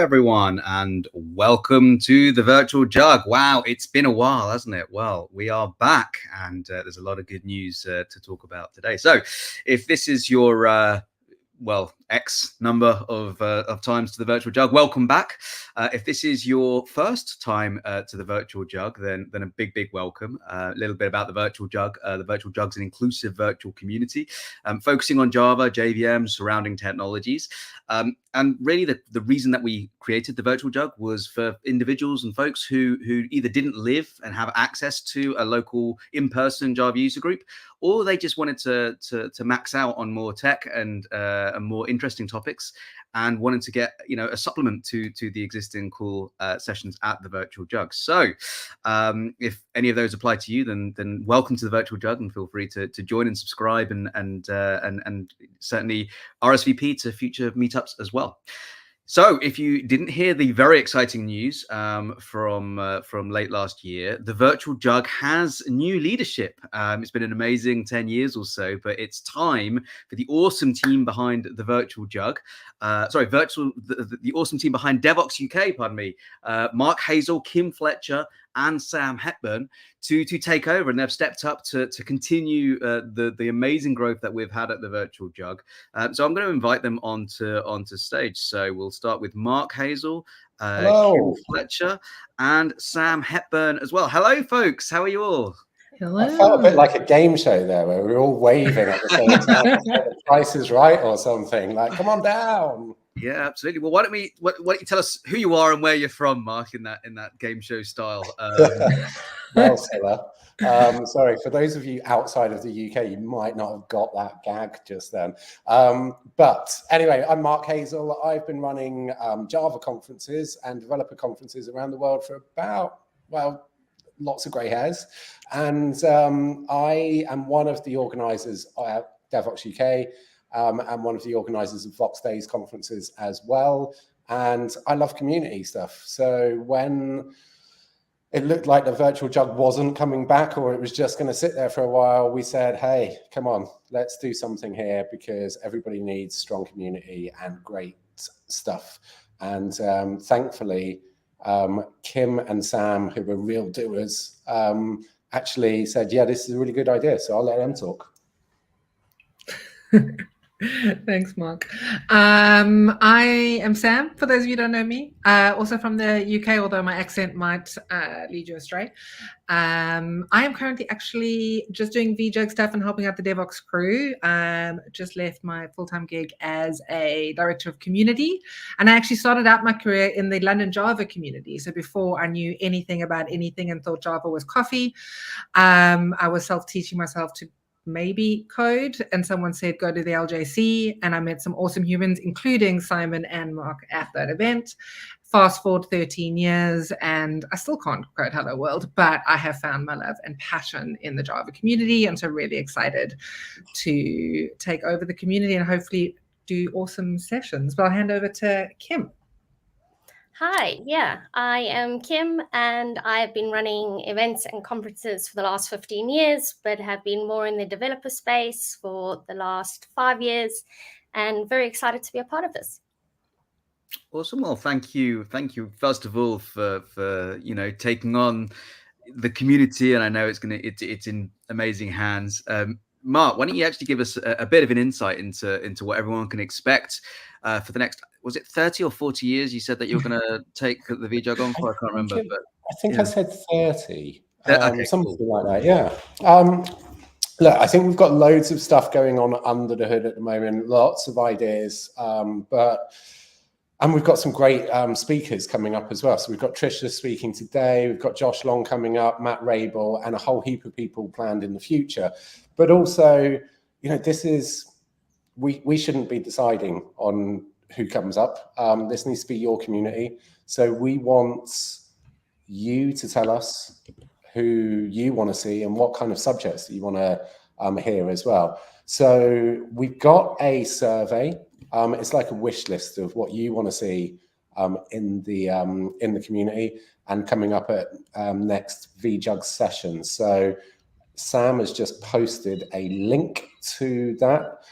everyone, and welcome to the Virtual Jug. Wow, it's been a while, hasn't it? Well, we are back, and there's a lot of good news to talk about today. So, if this is your X number of times to the Virtual Jug, welcome back. If this is your first time to the Virtual Jug, then a big welcome. A little bit about the Virtual Jug. The Virtual Jug's an inclusive virtual community focusing on Java, JVM, surrounding technologies. And really the reason that we created the Virtual Jug was for individuals and folks who either didn't live and have access to a local in-person Java user group, or they just wanted to max out on more tech and more interesting topics, and wanted to get a supplement to the existing cool sessions at the Virtual Jug. So if any of those apply to you, then welcome to the Virtual Jug, and feel free to join and subscribe and certainly RSVP to future meetups as well. So if you didn't hear the very exciting news from late last year, the Virtual Jug has new leadership. It's been an amazing 10 years or so, but it's time for the awesome team behind the Virtual Jug. The awesome team behind Devoxx UK, pardon me, Mark Hazel, Kim Fletcher, and Sam Hepburn to take over, and they've stepped up to continue the amazing growth that we've had at the Virtual Jug. So I'm going to invite them onto stage. So we'll start with Mark Hazel, Kim Fletcher, and Sam Hepburn as well. Hello, folks. How are you all? Hello. I felt a bit like a game show there, where we were all waving at the same time. The Price is Right or something. Like, come on down. Yeah, absolutely. Well, why don't you tell us who you are and where you're from, Mark, in that game show style? Well, Silla, sorry, for those of you outside of the UK, you might not have got that gag just then. But anyway, I'm Mark Hazel. I've been running Java conferences and developer conferences around the world for about, lots of grey hairs. And I am one of the organisers at Devoxx UK. I'm one of the organisers of Vox Days conferences as well. And I love community stuff. So when it looked like the Virtual Jug wasn't coming back, or it was just going to sit there for a while, we said, hey, come on, let's do something here, because everybody needs strong community and great stuff. And thankfully, Kim and Sam, who were real doers, actually said, yeah, this is a really good idea. So I'll let them talk. Thanks, Mark. I am Sam, for those of you who don't know me, also from the UK, although my accent might lead you astray. I am currently actually just doing vJUG stuff and helping out the Devoxx crew. Just left my full-time gig as a director of community, and I actually started out my career in the London Java community. So before I knew anything about anything and thought Java was coffee, I was self-teaching myself to maybe code, and someone said go to the LJC, and I met some awesome humans, including Simon and Mark, at that event. Fast forward 13 years, and I still can't code hello world, but I have found my love and passion in the Java community, and so really excited to take over the community and hopefully do awesome sessions. But I'll hand over to Kim. Hi, yeah, I am Kim, and I've been running events and conferences for the last 15 years, but have been more in the developer space for the last 5 years, and very excited to be a part of this. Awesome. Well, thank you first of all for taking on the community, and I know it's in amazing hands. Mark, why don't you actually give us a bit of an insight into what everyone can expect for the next, was it 30 or 40 years you said that you were going to take the vJUG on for? I can't remember. But I think I said 30. Okay, something cool. like that, yeah. Look, I think we've got loads of stuff going on under the hood at the moment, lots of ideas, and we've got some great speakers coming up as well. So we've got Trisha speaking today, we've got Josh Long coming up, Matt Rabel, and a whole heap of people planned in the future. But also, this is, we shouldn't be deciding on who comes up. This needs to be your community. So we want you to tell us who you want to see and what kind of subjects that you want to hear as well. So we've got a survey. It's like a wish list of what you want to see in the community and coming up at next vJUG session. So Sam has just posted a link to that.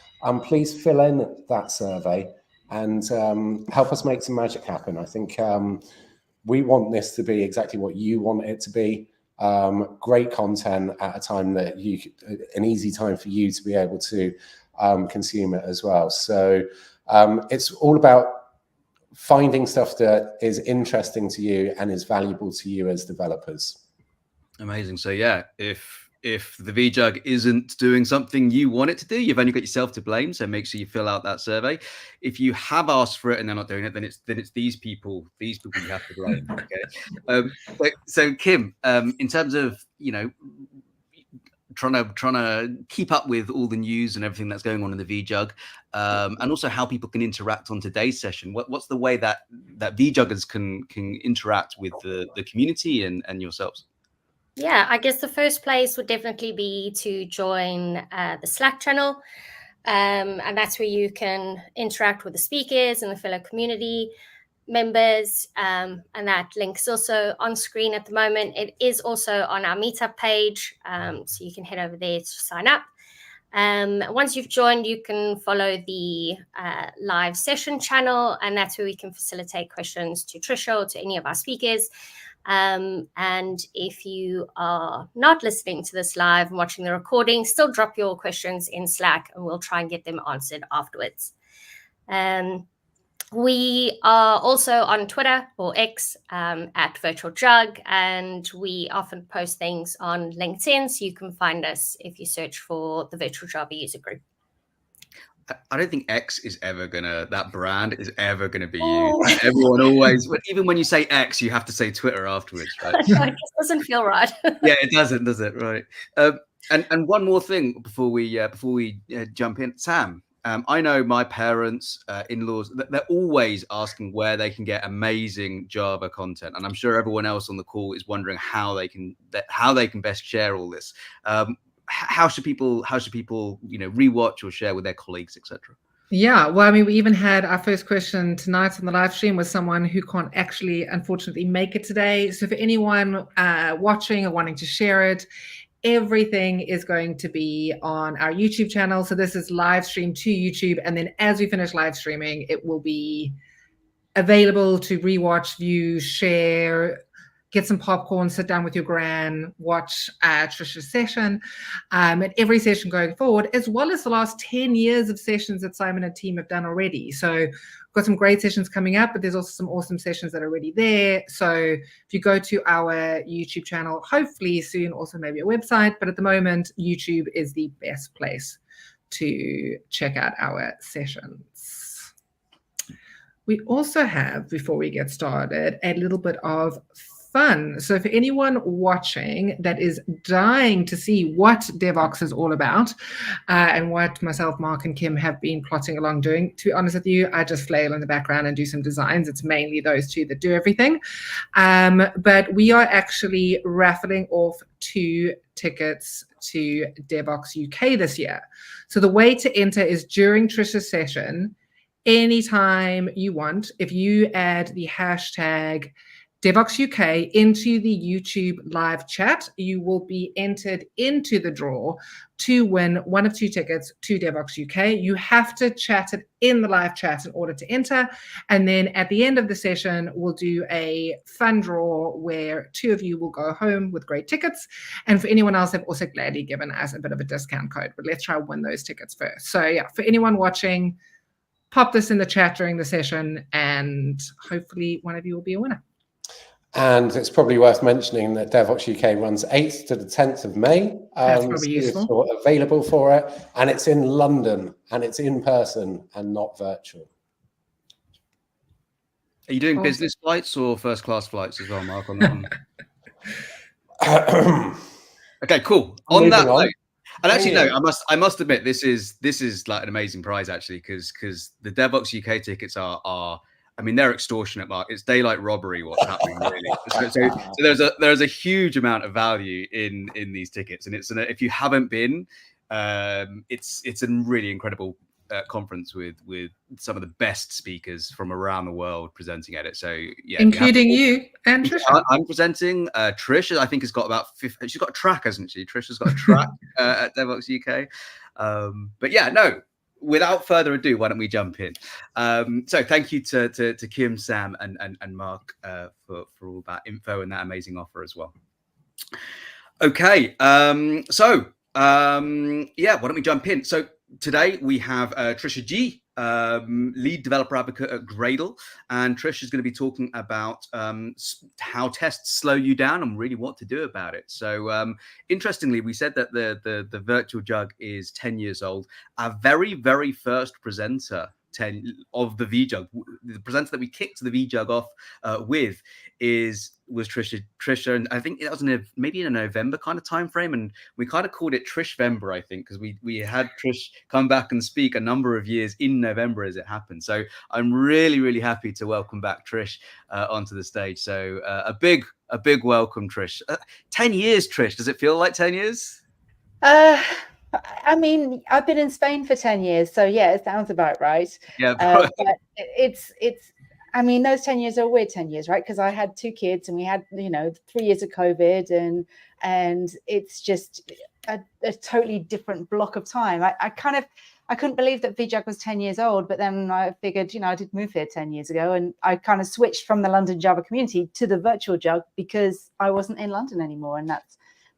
Please fill in that survey and help us make some magic happen. I think we want this to be exactly what you want it to be. Great content at a time that an easy time for you to be able to consume it as well. So it's all about finding stuff that is interesting to you and is valuable to you as developers. Amazing. So yeah, if the vJUG isn't doing something you want it to do, you've only got yourself to blame. So make sure you fill out that survey. If you have asked for it and they're not doing it, then it's these people you have to blame. Okay. So Kim, in terms of, you know, trying to keep up with all the news and everything that's going on in the vJUG, and also how people can interact on today's session. What's the way that vJuggers can interact with the community and yourselves? Yeah, I guess the first place would definitely be to join the Slack channel. And that's where you can interact with the speakers and the fellow community members. And that link is also on screen at the moment. It is also on our meetup page. So you can head over there to sign up. Once you've joined, you can follow the live session channel, and that's where we can facilitate questions to Trisha or to any of our speakers. And if you are not listening to this live and watching the recording, still drop your questions in Slack and we'll try and get them answered afterwards. We are also on Twitter or X at vJUG, and we often post things on LinkedIn, so you can find us if you search for the Virtual Java User Group. I don't think X is ever that brand is ever gonna be used. Everyone always, even when you say X, you have to say Twitter afterwards, right? It just doesn't feel right. Yeah, it doesn't, does it? Right. And one more thing before we jump in, Sam. I know my parents, in-laws, they're always asking where they can get amazing Java content, and I'm sure everyone else on the call is wondering how they can best share all this. How should people rewatch or share with their colleagues, etc.? Yeah, well, I mean, we even had our first question tonight on the live stream with someone who can't actually, unfortunately, make it today. So for anyone watching or wanting to share it, everything is going to be on our YouTube channel. So this is live stream to YouTube, and then as we finish live streaming, it will be available to rewatch, view, share, get some popcorn, sit down with your gran, watch Trisha's session, and every session going forward, as well as the last 10 years of sessions that Simon and team have done already. So we've got some great sessions coming up, but there's also some awesome sessions that are already there. So if you go to our YouTube channel, hopefully soon also maybe a website, but at the moment, YouTube is the best place to check out our sessions. We also have, before we get started, a little bit of fun. So for anyone watching that is dying to see what Devoxx is all about, and what myself, Mark, and Kim have been plotting along doing, to be honest with you, I just flail in the background and do some designs. It's mainly those two that do everything. But we are actually raffling off 2 tickets to Devoxx UK this year. So the way to enter is during Trisha's session, anytime you want. If you add the hashtag Devoxx UK into the YouTube live chat, you will be entered into the draw to win 1 of 2 tickets to Devoxx UK. You have to chat it in the live chat in order to enter. And then at the end of the session, we'll do a fun draw where 2 of you will go home with great tickets. And for anyone else, I've also gladly given us a bit of a discount code, but let's try and win those tickets first. So yeah, for anyone watching, pop this in the chat during the session and hopefully one of you will be a winner. And it's probably worth mentioning that Devoxx UK runs 8th to the 10th of May. That's probably useful. If you're available for it, and it's in London, and it's in person and not virtual. Are you doing business flights or first class flights as well, Mark? On that one? Okay, cool. On that note, and actually, no, I must admit, this is like an amazing prize actually, because the Devoxx UK tickets are. I mean, they're extortionate, Mark. It's daylight robbery. What's happening, really? So there's a huge amount of value in these tickets, and if you haven't been, it's a really incredible conference with some of the best speakers from around the world presenting at it. So yeah, including you and Trisha. I'm presenting. Trisha, I think, has got about 50. She's got a track, hasn't she? Trisha's got a track at Devoxx UK. But yeah, no. without further ado, why don't we jump in? So thank you to Kim, Sam, and Mark for all that info and that amazing offer as well. Okay, yeah, why don't we jump in? So today we have Trisha Gee, lead developer advocate at Gradle, and Trish is going to be talking about how tests slow you down and really what to do about it. So interestingly, we said that the virtual jug is 10 years old. Our very first presenter of the vJUG, the presenter that we kicked the vJUG off with was Trisha, and I think it was maybe in a November kind of time frame, and we kind of called it Trishvember, I think, because we had Trish come back and speak a number of years in November as it happened. So I'm really happy to welcome back Trish onto the stage. So a big welcome, Trish. 10 years, Trish. Does it feel like 10 years? I mean, I've been in Spain for 10 years, so yeah, it sounds about right. Yeah, but it's. I mean, those 10 years are weird 10 years, right? Because I had 2 kids and we had, 3 years of COVID, and it's just a totally different block of time. I couldn't believe that vJUG was 10 years old, but then I figured, I did move here 10 years ago, and I kind of switched from the London Java community to the virtual jug because I wasn't in London anymore, and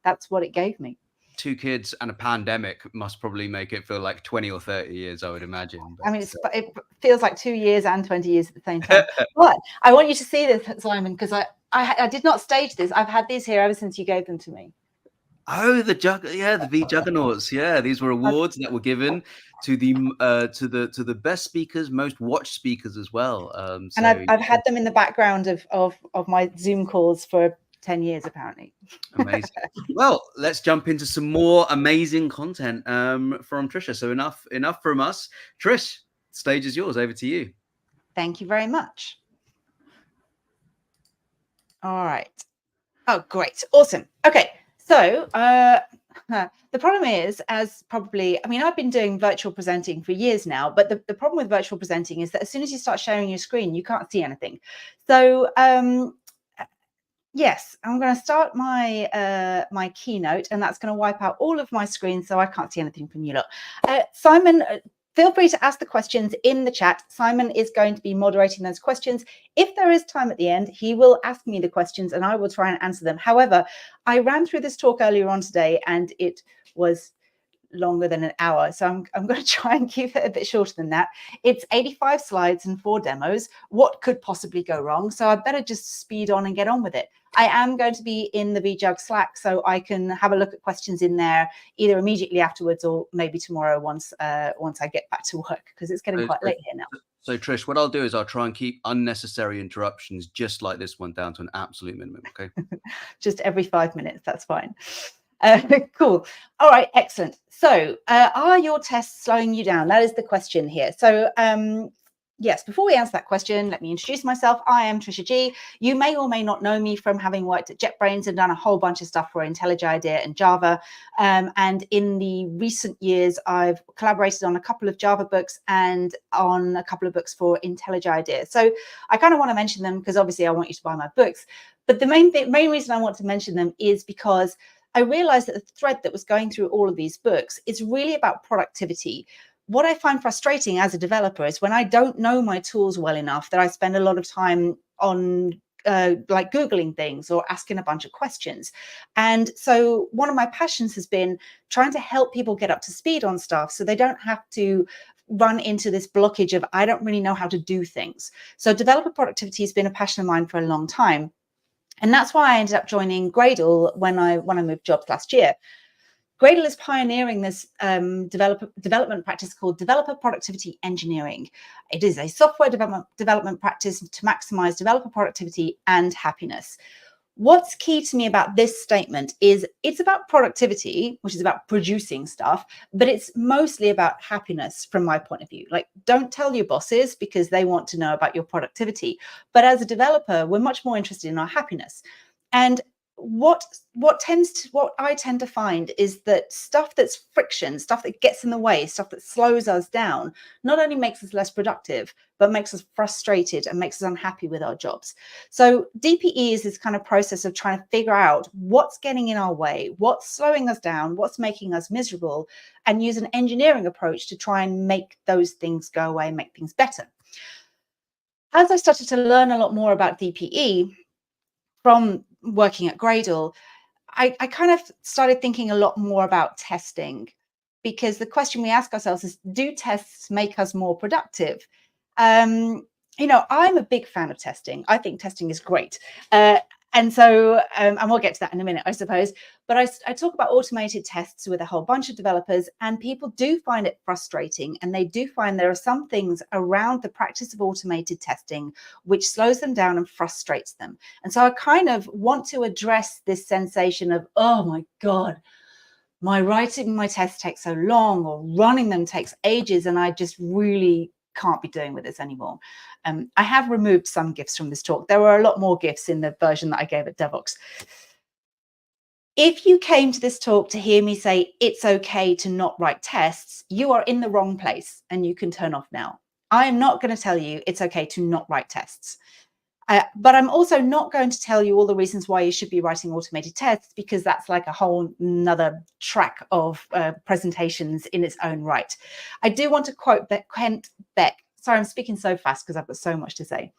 that's what it gave me. 2 kids and a pandemic must probably make it feel like 20 or 30 years, I would imagine. But, I mean, it feels like 2 years and 20 years at the same time. But I want you to see this, Simon, because I did not stage this. I've had these here ever since you gave them to me. Oh, the vJuggernauts. Yeah, these were awards that were given to the best speakers, most watched speakers as well. And I've had them in the background of my Zoom calls for 10 years, apparently. Amazing. Well, let's jump into some more amazing content from Trisha. So enough from us. Trish, stage is yours. Over to you. Thank you very much. All right. Oh, great. Awesome. Okay. So the problem is, as probably, I mean, I've been doing virtual presenting for years now, but the problem with virtual presenting is that as soon as you start sharing your screen, you can't see anything. So yes, I'm going to start my my keynote, and that's going to wipe out all of my screen, so I can't see anything from you lot. Simon, feel free to ask the questions in the chat. Simon is going to be moderating those questions. If there is time at the end, he will ask me the questions, and I will try and answer them. However, I ran through this talk earlier on today, and it was longer than an hour, so I'm going to try and keep it a bit shorter than that. It's 85 slides and 4 demos. What could possibly go wrong? So I better just speed on and get on with it. I am going to be in the vJUG Slack, so I can have a look at questions in there either immediately afterwards or maybe tomorrow once I get back to work, because it's getting quite late here now. So Trish, what I'll do is I'll try and keep unnecessary interruptions just like this one down to an absolute minimum. Okay. Just every 5 minutes. That's fine. Cool. All right. Excellent. So are your tests slowing you down? That is the question here. So yes, before we answer that question, let me introduce myself. I am Trisha Gee. You may or may not know me from having worked at JetBrains and done a whole bunch of stuff for IntelliJ IDEA and Java. And in the recent years, I've collaborated on a couple of Java books and on a couple of books for IntelliJ IDEA. So I kind of want to mention them because obviously I want you to buy my books. But the main reason I want to mention them is because I realized that the thread that was going through all of these books is really about productivity. What I find frustrating as a developer is when I don't know my tools well enough that I spend a lot of time on like Googling things or asking a bunch of questions. And so one of my passions has been trying to help people get up to speed on stuff so they don't have to run into this blockage of I don't really know how to do things. So developer productivity has been a passion of mine for a long time. And that's why I ended up joining Gradle when I moved jobs last year. Gradle is pioneering this development practice called Developer Productivity Engineering. It is a software development practice to maximize developer productivity and happiness. What's key to me about this statement is it's about productivity, which is about producing stuff, but it's mostly about happiness from my point of view. Like, don't tell your bosses because they want to know about your productivity. But as a developer, we're much more interested in our happiness. And what I tend to find is that stuff that's friction, stuff that gets in the way, stuff that slows us down, not only makes us less productive, but makes us frustrated and makes us unhappy with our jobs. So DPE is this kind of process of trying to figure out what's getting in our way, what's slowing us down, what's making us miserable, and use an engineering approach to try and make those things go away, make things better. As I started to learn a lot more about DPE from working at Gradle, I kind of started thinking a lot more about testing, because the question we ask ourselves is, do tests make us more productive? You know, I'm a big fan of testing. I think testing is great. And so, and we'll get to that in a minute, I suppose. But I talk about automated tests with a whole bunch of developers, and people do find it frustrating. And they do find there are some things around the practice of automated testing which slows them down and frustrates them. And so I kind of want to address this sensation of, oh my God, my writing my tests takes so long, or running them takes ages, and I just really can't be doing with this anymore. I have removed some GIFs from this talk. There were a lot more GIFs in the version that I gave at Devoxx. If you came to this talk to hear me say it's okay to not write tests, you are in the wrong place, and you can turn off now. I am not going to tell you it's okay to not write tests. But I'm also not going to tell you all the reasons why you should be writing automated tests, because that's like a whole nother track of presentations in its own right. I do want to quote Kent Beck. Sorry, I'm speaking so fast because I've got so much to say.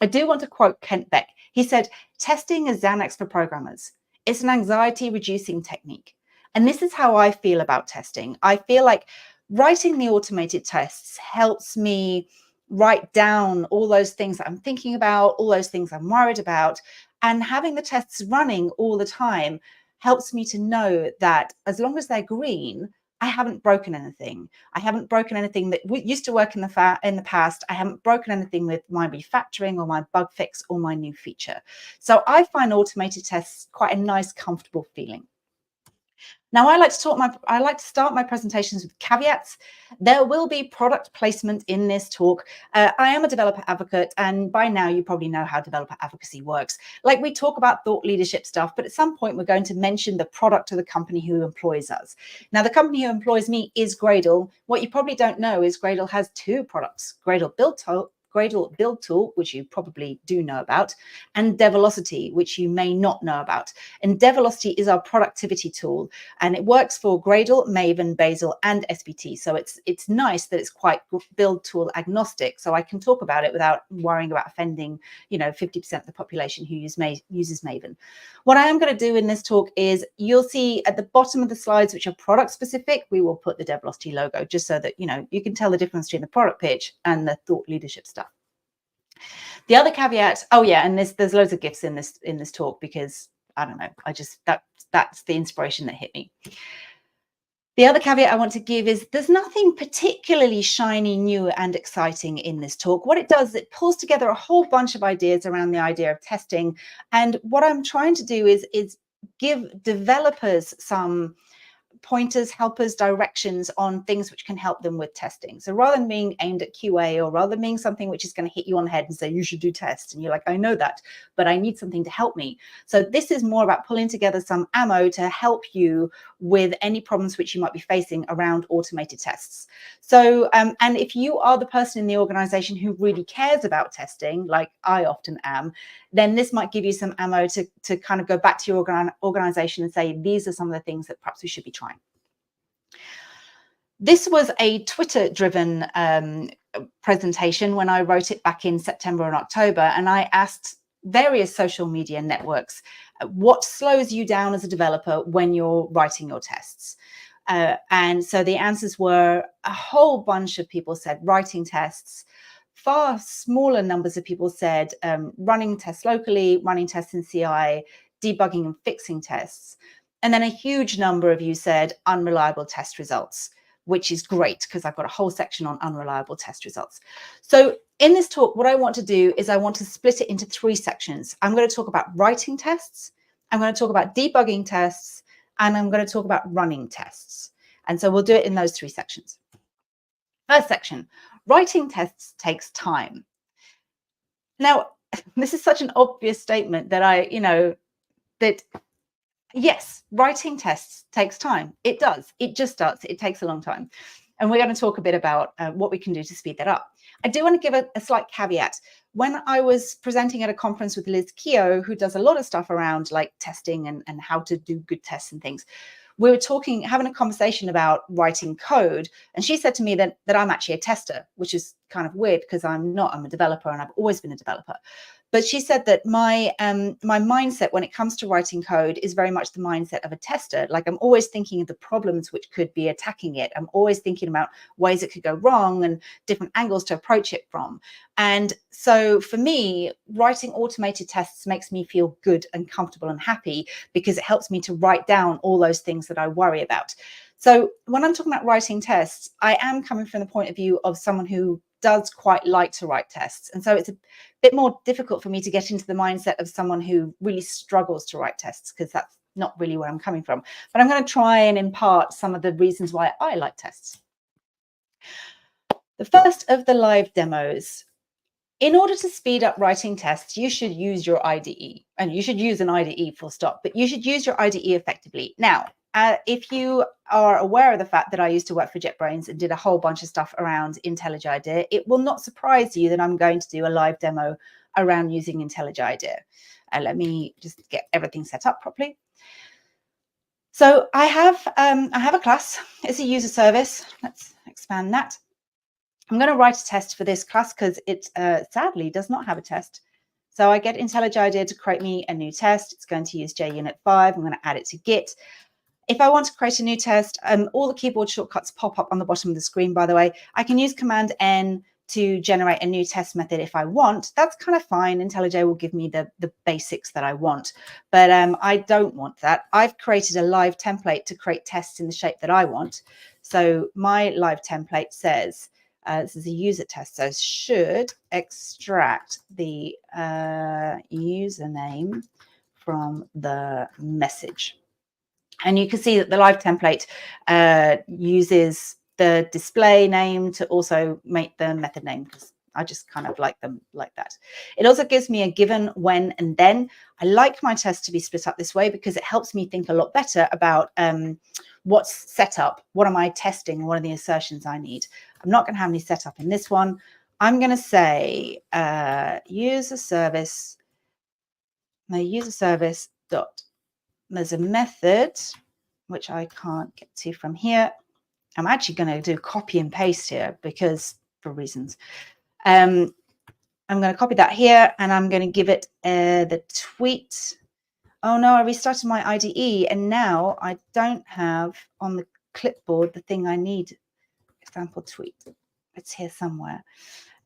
I do want to quote Kent Beck. He said, "Testing is Xanax for programmers. It's an anxiety reducing technique." And this is how I feel about testing. I feel like writing the automated tests helps me write down all those things that I'm thinking about, all those things I'm worried about, and having the tests running all the time helps me to know that as long as they're green, I haven't broken anything. I haven't broken anything that used to work in the past. I haven't broken anything with my refactoring or my bug fix or my new feature. So I find automated tests quite a nice, comfortable feeling. Now, I like to start my presentations with caveats. There will be product placement in this talk. I am a developer advocate, and by now you probably know how developer advocacy works. Like, we talk about thought leadership stuff, but at some point we're going to mention the product of the company who employs us. Now, the company who employs me is Gradle. What you probably don't know is Gradle has two products: Gradle Build Tool, which you probably do know about, and Develocity, which you may not know about. And Develocity is our productivity tool, and it works for Gradle, Maven, Bazel, and SVT. So it's nice that it's quite build tool agnostic, so I can talk about it without worrying about offending, 50% of the population who uses Maven. What I am going to do in this talk is, you'll see at the bottom of the slides, which are product specific, we will put the Develocity logo, just so that you can tell the difference between the product pitch and the thought leadership stuff. The other caveat, oh yeah, and there's loads of GIFs in this talk, because I don't know, that's the inspiration that hit me. The other caveat I want to give is, there's nothing particularly shiny, new, and exciting in this talk. What it does is it pulls together a whole bunch of ideas around the idea of testing. And what I'm trying to do is give developers some pointers, helpers, directions on things which can help them with testing. So rather than being aimed at QA, or rather than being something which is going to hit you on the head and say you should do tests, and you're like, I know that, but I need something to help me. So this is more about pulling together some ammo to help you with any problems which you might be facing around automated tests. So and if you are the person in the organization who really cares about testing, like I often am, then this might give you some ammo to kind of go back to your organization and say, these are some of the things that perhaps we should be trying. This was a Twitter-driven presentation when I wrote it back in September and October, and I asked various social media networks, what slows you down as a developer when you're writing your tests? And so the answers were, a whole bunch of people said writing tests. Far smaller numbers of people said running tests locally, running tests in CI, debugging and fixing tests. And then a huge number of you said unreliable test results, which is great, because I've got a whole section on unreliable test results. So in this talk, what I want to do is I want to split it into three sections. I'm going to talk about writing tests, I'm going to talk about debugging tests, and I'm going to talk about running tests. And so we'll do it in those three sections. First section, writing tests takes time. Now, this is such an obvious statement that that Yes, writing tests takes time. It does. It just does. It takes a long time. And we're going to talk a bit about what we can do to speed that up. I do want to give a slight caveat. When I was presenting at a conference with Liz Keogh, who does a lot of stuff around like testing and how to do good tests and things, we were having a conversation about writing code. And she said to me that I'm actually a tester, which is kind of weird because I'm not. I'm a developer and I've always been a developer. But she said that my mindset when it comes to writing code is very much the mindset of a tester. Like I'm always thinking of the problems which could be attacking it. I'm always thinking about ways it could go wrong and different angles to approach it from. And so for me, writing automated tests makes me feel good and comfortable and happy because it helps me to write down all those things that I worry about. So when I'm talking about writing tests, I am coming from the point of view of someone who does quite like to write tests. And so it's a bit more difficult for me to get into the mindset of someone who really struggles to write tests, because that's not really where I'm coming from. But I'm going to try and impart some of the reasons why I like tests. The first of the live demos. In order to speed up writing tests, you should use your IDE, and you should use an IDE full stop, but you should use your IDE effectively. Now, if you are aware of the fact that I used to work for JetBrains and did a whole bunch of stuff around IntelliJ IDEA, it will not surprise you that I'm going to do a live demo around using IntelliJ IDEA. Let me just get everything set up properly. So I have a class. It's a user service. Let's expand that. I'm going to write a test for this class because it sadly does not have a test. So I get IntelliJ IDEA to create me a new test. It's going to use JUnit 5. I'm going to add it to Git. If I want to create a new test, all the keyboard shortcuts pop up on the bottom of the screen, by the way. I can use Command N to generate a new test method if I want. That's kind of fine. IntelliJ will give me the basics that I want, but I don't want that. I've created a live template to create tests in the shape that I want. So my live template says, this is a user test, so should extract the username from the message. And you can see that the live template uses the display name to also make the method name, because I just kind of like them like that. It also gives me a given, when, and then. I like my tests to be split up this way because it helps me think a lot better about what's set up, what am I testing, what are the assertions I need. I'm not going to have any setup in this one. I'm going to say user service. My user service dot. There's a method which I can't get to from here. I'm actually going to do copy and paste here because for reasons. I'm going to copy that here and I'm going to give it the tweet. Oh no, I restarted my IDE and now I don't have on the clipboard the thing I need. Example tweet. It's here somewhere.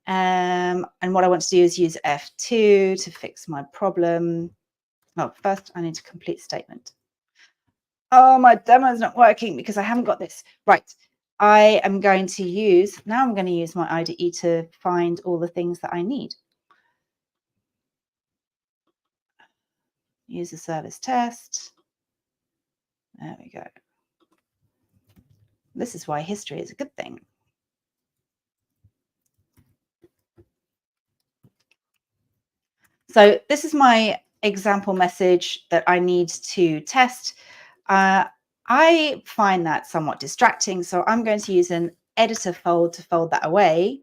And what I want to do is use F2 to fix my problem. Oh, first I need to complete statement. Oh, my demo is not working because I haven't got this. Right. I am going to use, now I'm going to use my IDE to find all the things that I need. User service test. There we go. This is why history is a good thing. So this is my example message that I need to test. I find that somewhat distracting, so I'm going to use an editor fold to fold that away.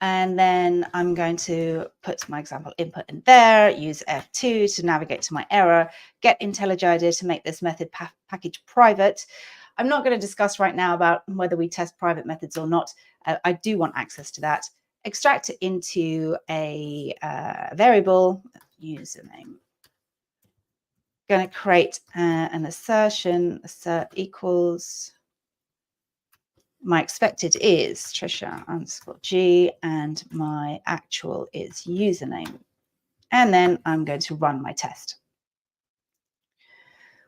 And then I'm going to put my example input in there, use F2 to navigate to my error, get IntelliJ IDEA to make this method package private. I'm not going to discuss right now about whether we test private methods or not. I do want access to that. Extract it into a variable, username. Going to create an assertion, assert equals. My expected is Trisha _G and my actual is username. And then I'm going to run my test,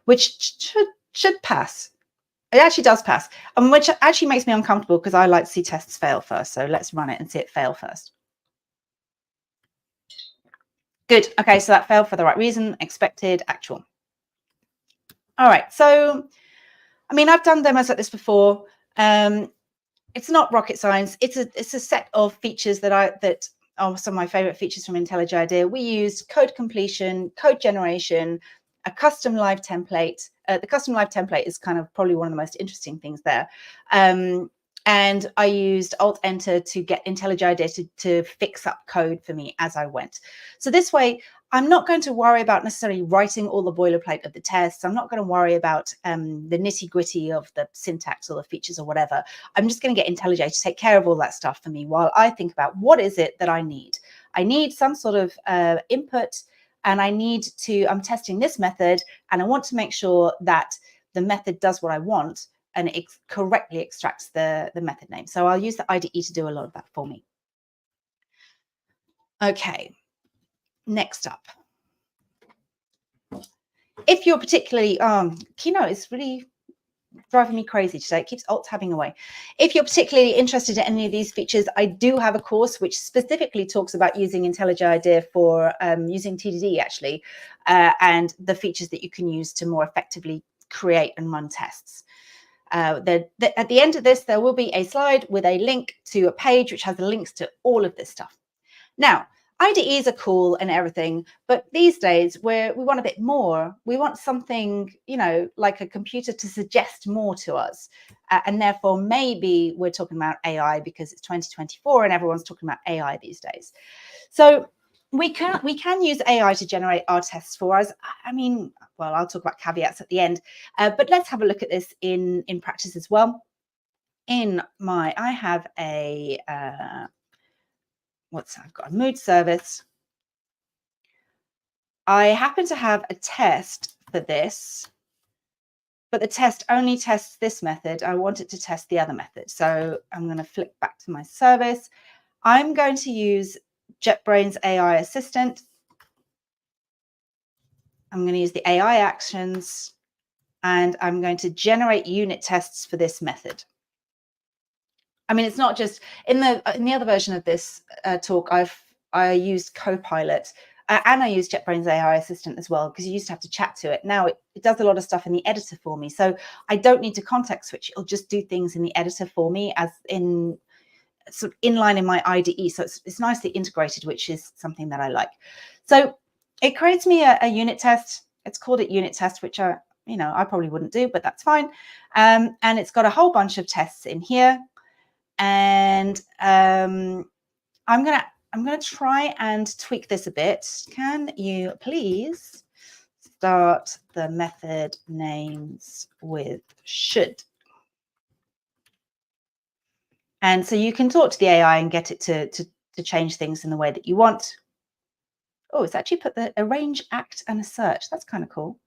which should pass. It actually does pass, and which actually makes me uncomfortable because I like to see tests fail first. So let's run it and see it fail first. Good. Okay, so that failed for the right reason. Expected, actual. All right. So, I mean, I've done demos like this before. It's not rocket science. It's a set of features that are some of my favorite features from IntelliJ IDEA. We used code completion, code generation, a custom live template. The custom live template is kind of probably one of the most interesting things there. And I used Alt-Enter to get IntelliJ IDEA to fix up code for me as I went. So this way, I'm not going to worry about necessarily writing all the boilerplate of the tests. I'm not going to worry about the nitty-gritty of the syntax or the features or whatever. I'm just going to get IntelliJ to take care of all that stuff for me while I think about what is it that I need. I need some sort of input, and I'm testing this method, and I want to make sure that the method does what I want and it correctly extracts the method name. So I'll use the IDE to do a lot of that for me. Okay. Next up, if you're particularly, Keynote is really driving me crazy today. It keeps alt-tabbing away. If you're particularly interested in any of these features, I do have a course which specifically talks about using IntelliJ IDEA for using TDD actually, and the features that you can use to more effectively create and run tests. At the end of this, there will be a slide with a link to a page which has the links to all of this stuff. Now, IDEs are cool and everything, but these days we want a bit more. We want something, you know, like a computer to suggest more to us. And therefore, maybe we're talking about AI because it's 2024 and everyone's talking about AI these days. So we can use AI to generate our tests for us. I mean, well, I'll talk about caveats at the end, but let's have a look at this in practice as well. I have a I've got a mood service. I happen to have a test for this, but the test only tests this method. I want it to test the other method. So I'm going to flick back to my service. I'm going to use JetBrains AI Assistant. I'm going to use the AI actions, and I'm going to generate unit tests for this method. I mean, it's not just in the other version of this talk. I used Copilot and I used JetBrains AI Assistant as well, because you used to have to chat to it. Now it does a lot of stuff in the editor for me, so I don't need to context switch. It'll just do things in the editor for me, as in sort of inline in my IDE. So it's nicely integrated, which is something that I like. So it creates me a unit test. It's called a unit test, which I probably wouldn't do, but that's fine. And it's got a whole bunch of tests in here. And I'm gonna try and tweak this a bit. Can you please start the method names with should? And so you can talk to the AI and get it to change things in the way that you want. Oh, it's actually put the arrange, act, and assert. That's kind of cool.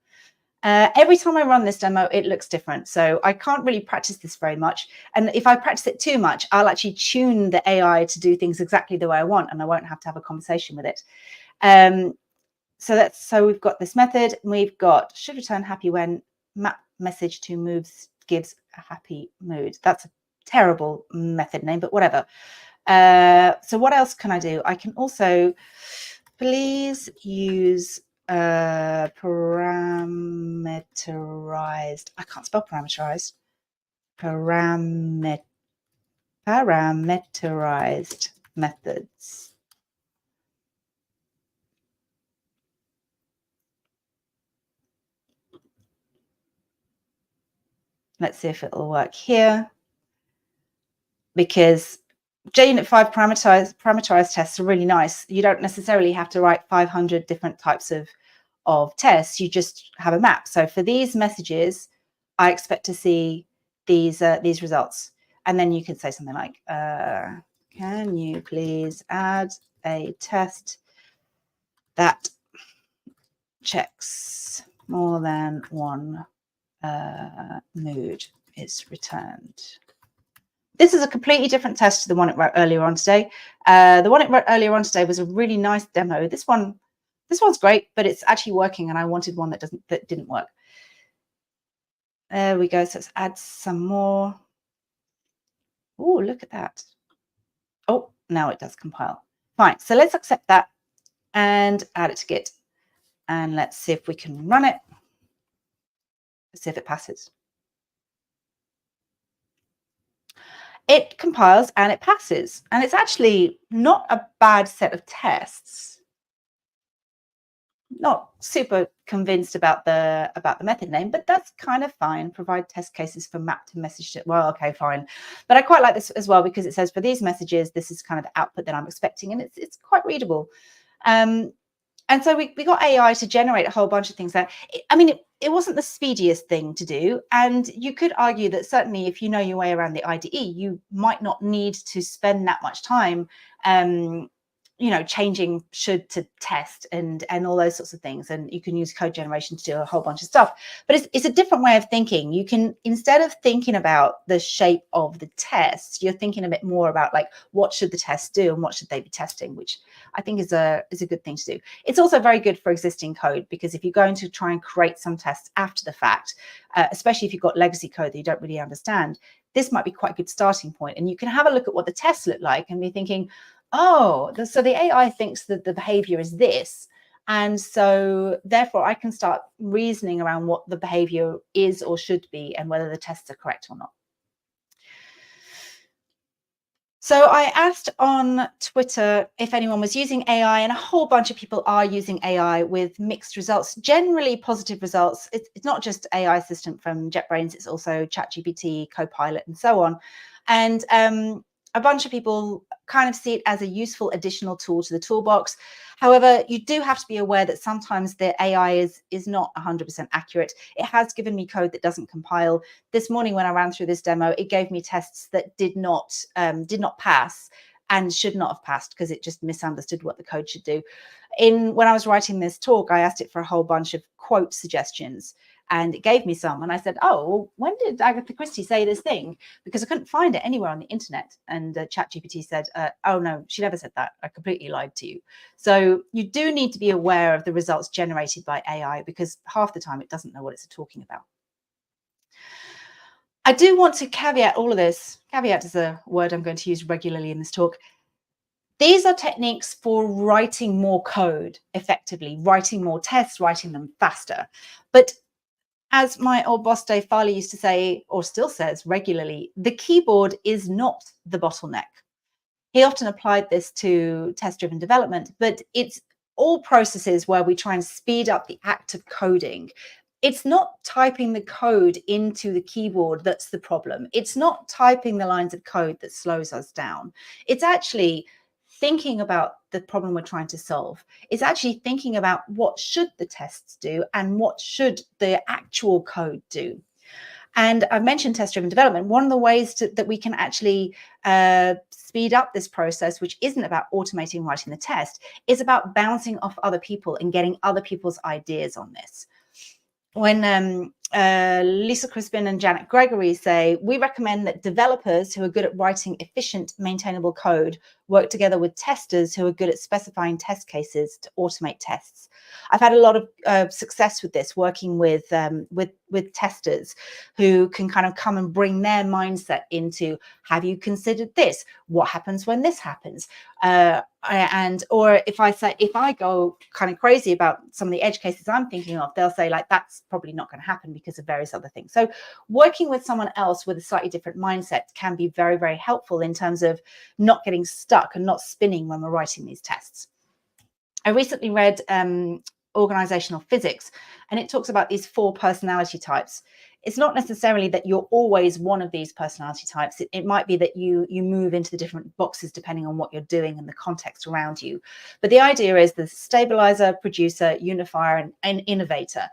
Every time I run this demo, it looks different. So I can't really practice this very much. And if I practice it too much, I'll actually tune the AI to do things exactly the way I want, and I won't have to have a conversation with it. So we've got this method, and we've got should return happy when map message to moves gives a happy mood. That's a terrible method name, but whatever. So what else can I do? I can also please use parameterized. I can't spell parameterized. Parameterized methods. Let's see if it'll work here, because JUnit 5 parameterized tests are really nice. You don't necessarily have to write 500 different types of tests. You just have a map. So for these messages, I expect to see these results. And then you can say something like, can you please add a test that checks more than one mood is returned. This is a completely different test to the one it wrote earlier on today. The one it wrote earlier on today was a really nice demo. This one's great, but it's actually working, and I wanted one that didn't work. There we go. So let's add some more. Oh, look at that. Oh, now it does compile. Fine. So let's accept that and add it to Git. And let's see if we can run it. Let's see if it passes. it compiles and it passes. And it's actually not a bad set of tests. Not super convinced about the method name, but that's kind of fine. Provide test cases for map to message. Well, okay, fine. But I quite like this as well because it says for these messages, this is kind of the output that I'm expecting, and it's quite readable. And so we got AI to generate a whole bunch of things that, I mean, it wasn't the speediest thing to do. And you could argue that certainly if you know your way around the IDE, you might not need to spend that much time, you know, changing should to test and all those sorts of things. And you can use code generation to do a whole bunch of stuff. But it's a different way of thinking. You can, instead of thinking about the shape of the test, you're thinking a bit more about like, what should the test do and what should they be testing, which I think is a good thing to do. It's also very good for existing code, because if you're going to try and create some tests after the fact, especially if you've got legacy code that you don't really understand, this might be quite a good starting point. And you can have a look at what the tests look like and be thinking, oh, so the AI thinks that the behavior is this. And so therefore I can start reasoning around what the behavior is or should be and whether the tests are correct or not. So I asked on Twitter if anyone was using AI, and a whole bunch of people are using AI with mixed results, generally positive results. It's not just AI assistant from JetBrains, it's also ChatGPT, Copilot, and so on. And a bunch of people kind of see it as a useful additional tool to the toolbox. However, you do have to be aware that sometimes the AI is not 100% accurate. It has given me code that doesn't compile. This morning when I ran through this demo, it gave me tests that did not pass and should not have passed because it just misunderstood what the code should do. When I was writing this talk, I asked it for a whole bunch of quote suggestions, and it gave me some. And I said, oh, well, when did Agatha Christie say this thing? Because I couldn't find it anywhere on the internet. And ChatGPT said, oh, no, she never said that. I completely lied to you. So you do need to be aware of the results generated by AI, because half the time it doesn't know what it's talking about. I do want to caveat all of this. Caveat is a word I'm going to use regularly in this talk. These are techniques for writing more code effectively, writing more tests, writing them faster. But as my old boss Dave Farley used to say, or still says regularly, the keyboard is not the bottleneck. He often applied this to test-driven development, but it's all processes where we try and speed up the act of coding. It's not typing the code into the keyboard that's the problem. It's not typing the lines of code that slows us down. It's actually thinking about the problem we're trying to solve. It's actually thinking about what should the tests do and what should the actual code do. And I've mentioned test-driven development. One of the ways that we can actually speed up this process, which isn't about automating writing the test, is about bouncing off other people and getting other people's ideas on this. When Lisa Crispin and Janet Gregory say, we recommend that developers who are good at writing efficient, maintainable code work together with testers who are good at specifying test cases to automate tests. I've had a lot of success with this, working with testers who can kind of come and bring their mindset into, have you considered this? What happens when this happens? Or if I go kind of crazy about some of the edge cases I'm thinking of, they'll say like, that's probably not going to happen because of various other things. So working with someone else with a slightly different mindset can be very, very helpful in terms of not getting stuck and not spinning when we're writing these tests. I recently read Organizational Physics, and it talks about these 4 personality types. It's not necessarily that you're always one of these personality types. It might be that you move into the different boxes depending on what you're doing and the context around you. But the idea is the stabilizer, producer, unifier, and innovator.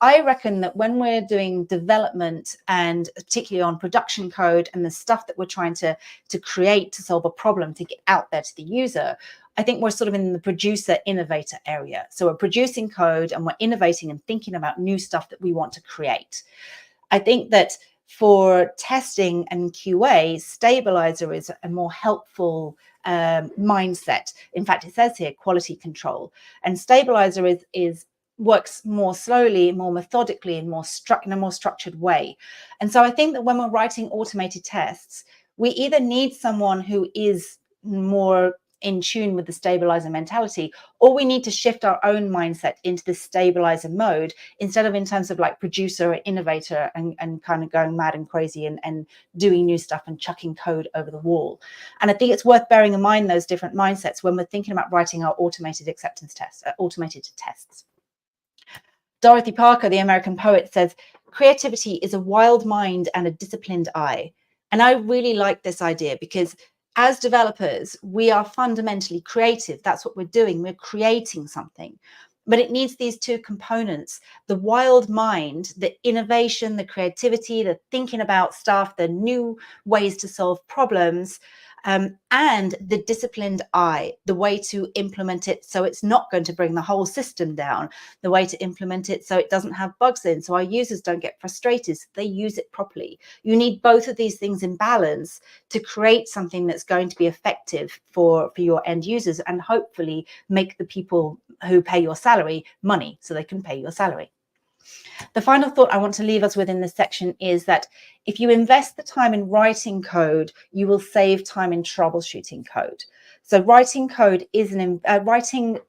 I reckon that when we're doing development, and particularly on production code and the stuff that we're trying to create to solve a problem to get out there to the user, I think we're sort of in the producer innovator area. So we're producing code and we're innovating and thinking about new stuff that we want to create. I think that for testing and QA, stabilizer is a more helpful mindset. In fact, it says here quality control, and stabilizer works more slowly, more methodically, and in a more structured way. And so I think that when we're writing automated tests, we either need someone who is more in tune with the stabilizer mentality, or we need to shift our own mindset into the stabilizer mode instead of in terms of like producer or innovator and kind of going mad and crazy and doing new stuff and chucking code over the wall. And I think it's worth bearing in mind those different mindsets when we're thinking about writing our automated acceptance tests, automated tests. Dorothy Parker, the American poet, says, creativity is a wild mind and a disciplined eye. And I really like this idea because as developers, we are fundamentally creative. That's what we're doing. We're creating something. But it needs these two components, the wild mind, the innovation, the creativity, the thinking about stuff, the new ways to solve problems, and the disciplined eye, the way to implement it so it's not going to bring the whole system down, the way to implement it so it doesn't have bugs in, so our users don't get frustrated, so they use it properly. You need both of these things in balance to create something that's going to be effective for your end users and hopefully make the people who pay your salary money so they can pay your salary. The final thought I want to leave us with in this section is that if you invest the time in writing code, you will save time in troubleshooting code. So writing code is writing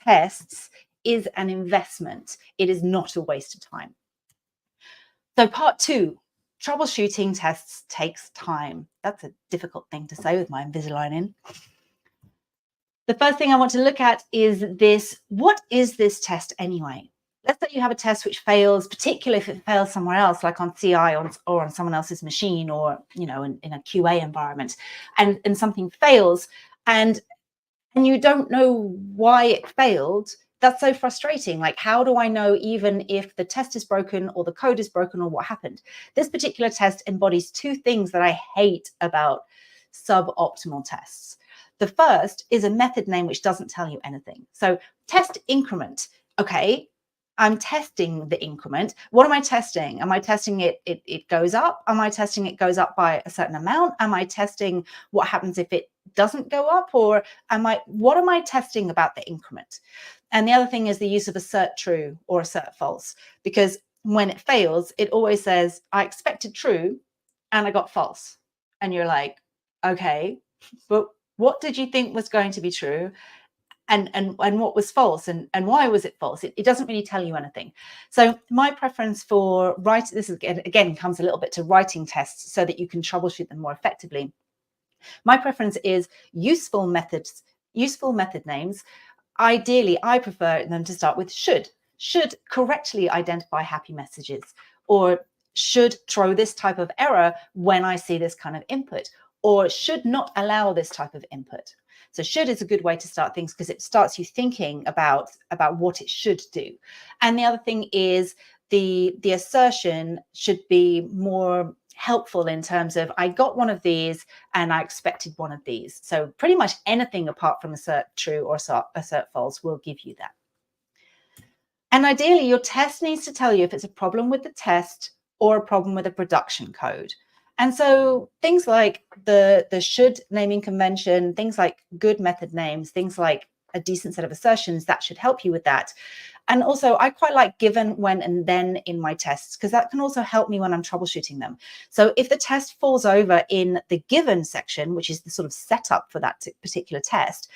tests is an investment. It is not a waste of time. So part 2, troubleshooting tests takes time. That's a difficult thing to say with my Invisalign in. The first thing I want to look at is this. What is this test anyway? Let's say you have a test which fails, particularly if it fails somewhere else, like on CI or on someone else's machine, or in a QA environment, and something fails, and you don't know why it failed. That's so frustrating. Like, how do I know even if the test is broken or the code is broken or what happened? This particular test embodies 2 things that I hate about suboptimal tests. The first is a method name which doesn't tell you anything. So test increment. Okay, I'm testing the increment. What am I testing? Am I testing it goes up? Am I testing it goes up by a certain amount? Am I testing what happens if it doesn't go up? Or what am I testing about the increment? And the other thing is the use of assert true or assert false, because when it fails, it always says, I expected true and I got false. And you're like, okay, but what did you think was going to be true? And what was false, and why was it false? It doesn't really tell you anything. So my preference for writing, this is again comes a little bit to writing tests so that you can troubleshoot them more effectively. My preference is useful method names. Ideally, I prefer them to start with should correctly identify happy messages, or should throw this type of error when I see this kind of input, or should not allow this type of input. So should is a good way to start things because it starts you thinking about what it should do. And the other thing is the assertion should be more helpful in terms of I got one of these and I expected one of these. So pretty much anything apart from assert true or assert false will give you that. And ideally, your test needs to tell you if it's a problem with the test or a problem with the production code. And so things like the should naming convention, things like good method names, things like a decent set of assertions, that should help you with that. And also, I quite like given, when, and then in my tests, because that can also help me when I'm troubleshooting them. So if the test falls over in the given section, which is the sort of setup for that particular test,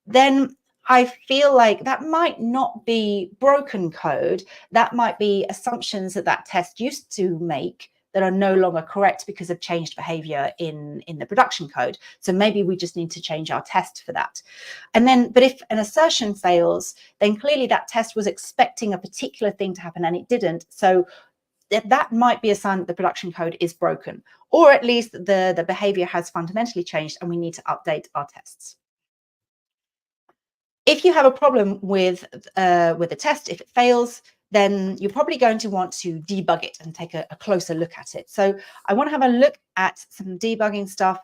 then I feel like that might not be broken code. That might be assumptions that test used to make that are no longer correct because of changed behavior in the production code. So maybe we just need to change our test for that. And then, but if an assertion fails, then clearly that test was expecting a particular thing to happen and it didn't. So that might be a sign that the production code is broken, or at least the behavior has fundamentally changed and we need to update our tests. If you have a problem with a test, if it fails, then you're probably going to want to debug it and take a closer look at it. So I want to have a look at some debugging stuff.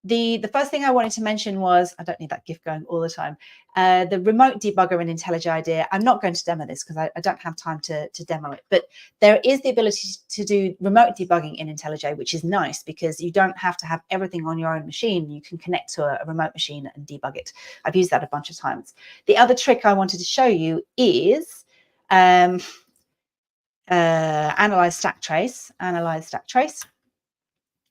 The first thing I wanted to mention was, I don't need that GIF going all the time, the remote debugger in IntelliJ IDEA. I'm not going to demo this because I don't have time to demo it, but there is the ability to do remote debugging in IntelliJ, which is nice because you don't have to have everything on your own machine. You can connect to a remote machine and debug it. I've used that a bunch of times. The other trick I wanted to show you is analyze stack trace.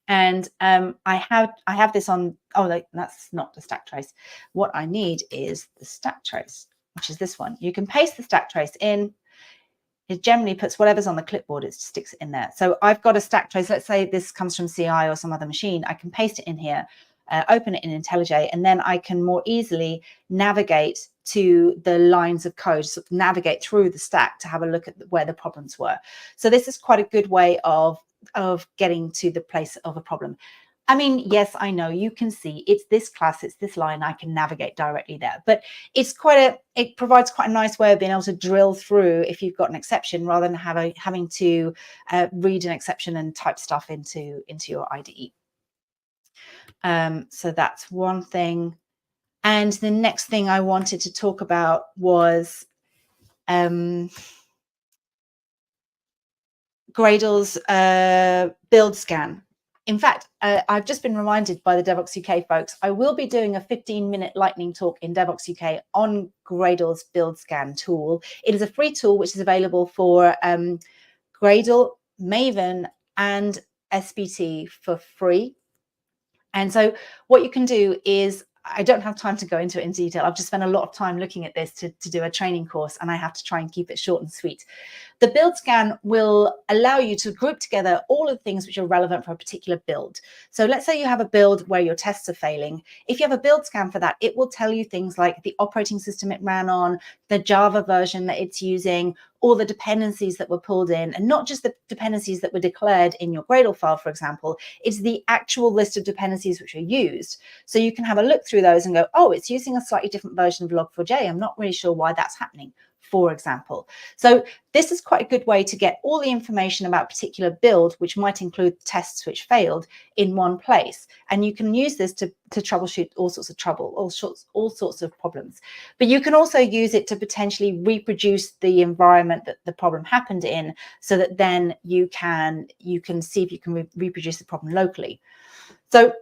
And I have this on. Oh, that's not the stack trace. What I need is the stack trace, which is this one. You can paste the stack trace in. It generally puts whatever's on the clipboard, it sticks it in there. So I've got a stack trace. Let's say this comes from CI or some other machine. I can paste it in here, open it in IntelliJ, and then I can more easily navigate to the lines of code, so navigate through the stack to have a look at where the problems were. So this is quite a good way of getting to the place of a problem. I mean, yes, I know you can see it's this class, it's this line, I can navigate directly there, but it provides quite a nice way of being able to drill through if you've got an exception rather than having to read an exception and type stuff into your IDE. So that's one thing. And the next thing I wanted to talk about was Gradle's build scan. In fact, I've just been reminded by the Devoxx UK folks, I will be doing a 15-minute lightning talk in Devoxx UK on Gradle's build scan tool. It is a free tool which is available for Gradle, Maven, and SBT for free. And so what you can do is, I don't have time to go into it in detail. I've just spent a lot of time looking at this to do a training course, and I have to try and keep it short and sweet. The build scan will allow you to group together all of the things which are relevant for a particular build. So let's say you have a build where your tests are failing. If you have a build scan for that, it will tell you things like the operating system it ran on, the Java version that it's using, all the dependencies that were pulled in, and not just the dependencies that were declared in your Gradle file, for example, it's the actual list of dependencies which are used. So you can have a look through those and go, oh, it's using a slightly different version of log4j. I'm not really sure why that's happening, for example. So this is quite a good way to get all the information about a particular build, which might include tests which failed, in one place. And you can use this to troubleshoot all sorts of trouble, all sorts of problems. But you can also use it to potentially reproduce the environment that the problem happened in, so that then you can see if you can reproduce the problem locally. So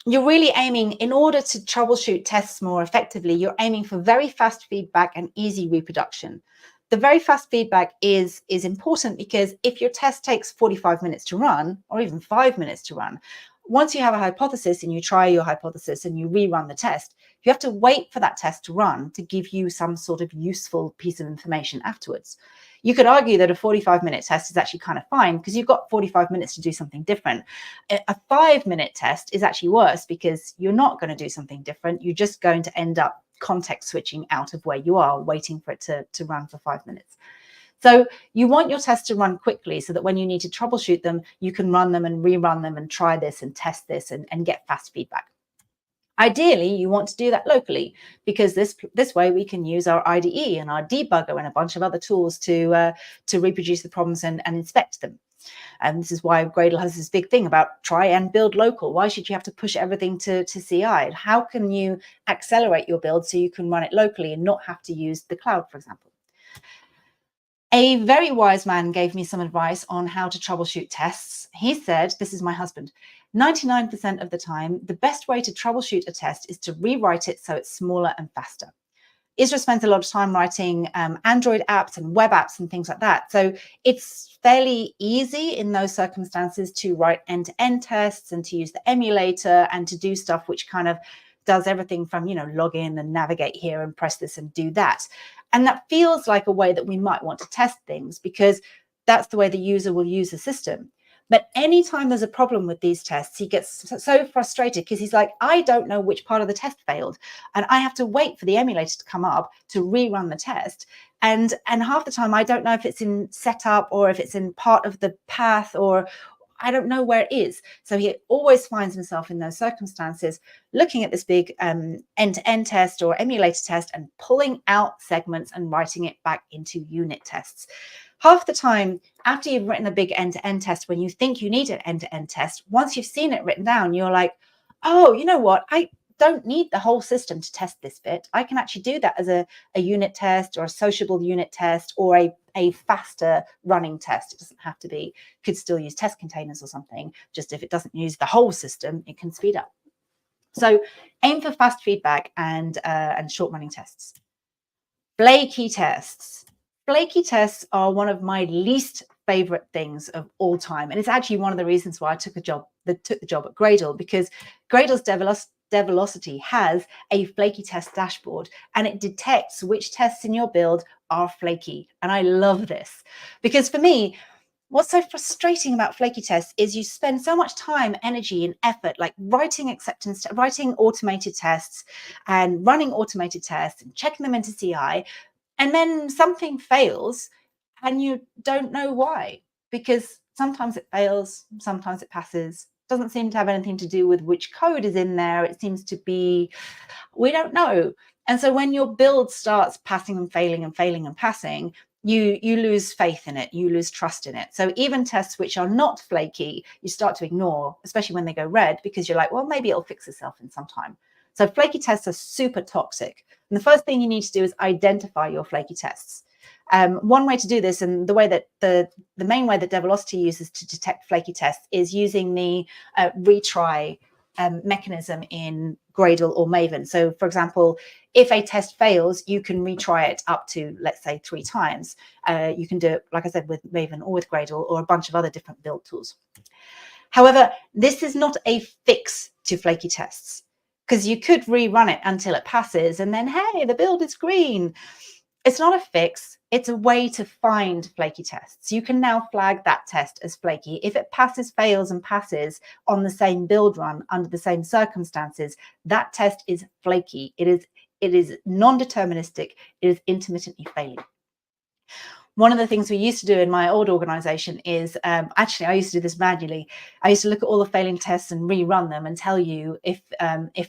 you're really aiming, in order to troubleshoot tests more effectively, you're aiming for very fast feedback and easy reproduction. The very fast feedback is important because if your test takes 45 minutes to run, or even 5 minutes to run, once you have a hypothesis and you try your hypothesis and you rerun the test, you have to wait for that test to run to give you some sort of useful piece of information afterwards. You could argue that a 45-minute test is actually kind of fine because you've got 45 minutes to do something different. A 5-minute test is actually worse because you're not going to do something different. You're just going to end up context switching out of where you are, waiting for it to run for 5 minutes. So you want your tests to run quickly so that when you need to troubleshoot them, you can run them and rerun them and try this and test this and get fast feedback. Ideally, you want to do that locally because this way we can use our IDE and our debugger and a bunch of other tools to reproduce the problems and inspect them. And this is why Gradle has this big thing about try and build local. Why should you have to push everything to CI? How can you accelerate your build so you can run it locally and not have to use the cloud, for example? A very wise man gave me some advice on how to troubleshoot tests. He said, this is my husband, 99% of the time, the best way to troubleshoot a test is to rewrite it so it's smaller and faster. Isra spends a lot of time writing Android apps and web apps and things like that. So it's fairly easy in those circumstances to write end-to-end tests and to use the emulator and to do stuff which kind of does everything from, log in and navigate here and press this and do that. And that feels like a way that we might want to test things because that's the way the user will use the system. But anytime there's a problem with these tests, he gets so frustrated because he's like, I don't know which part of the test failed. And I have to wait for the emulator to come up to rerun the test. And half the time, I don't know if it's in setup or if it's in part of the path or I don't know where it is. So he always finds himself in those circumstances looking at this big end-to-end test or emulator test and pulling out segments and writing it back into unit tests. Half the time, after you've written a big end-to-end test, when you think you need an end-to-end test, once you've seen it written down, you're like, oh, you know what? I don't need the whole system to test this bit. I can actually do that as a unit test or a sociable unit test or a faster running test. It doesn't have to be, could still use test containers or something. Just if it doesn't use the whole system, it can speed up. So aim for fast feedback and short running tests. Flaky tests. Flaky tests are one of my least favorite things of all time. And it's actually one of the reasons why I took a job that took the job at Gradle, because Gradle's Develocity has a flaky test dashboard, and it detects which tests in your build are flaky. And I love this, because for me, what's so frustrating about flaky tests is you spend so much time, energy, and effort like writing automated tests and running automated tests and checking them into CI, and then something fails and you don't know why, because sometimes it fails, sometimes it passes. Doesn't seem to have anything to do with which code is in there. It seems to be, we don't know. And so when your build starts passing and failing and failing and passing, you lose faith in it, you lose trust in it. So even tests which are not flaky, you start to ignore, especially when they go red, because you're like, well, maybe it'll fix itself in some time. So flaky tests are super toxic. And the first thing you need to do is identify your flaky tests. One way to do this, and the way that the main way that Develocity uses to detect flaky tests, is using the retry mechanism in Gradle or Maven. So for example, if a test fails, you can retry it up to, let's say, 3 times. You can do it, like I said, with Maven or with Gradle or a bunch of other different build tools. However, this is not a fix to flaky tests, because you could rerun it until it passes and then, hey, the build is green. It's not a fix. It's a way to find flaky tests. You can now flag that test as flaky. If it passes, fails, and passes on the same build run under the same circumstances, that test is flaky. It is non-deterministic. It is intermittently failing. One of the things we used to do in my old organization is, actually, I used to do this manually. I used to look at all the failing tests and rerun them and tell you if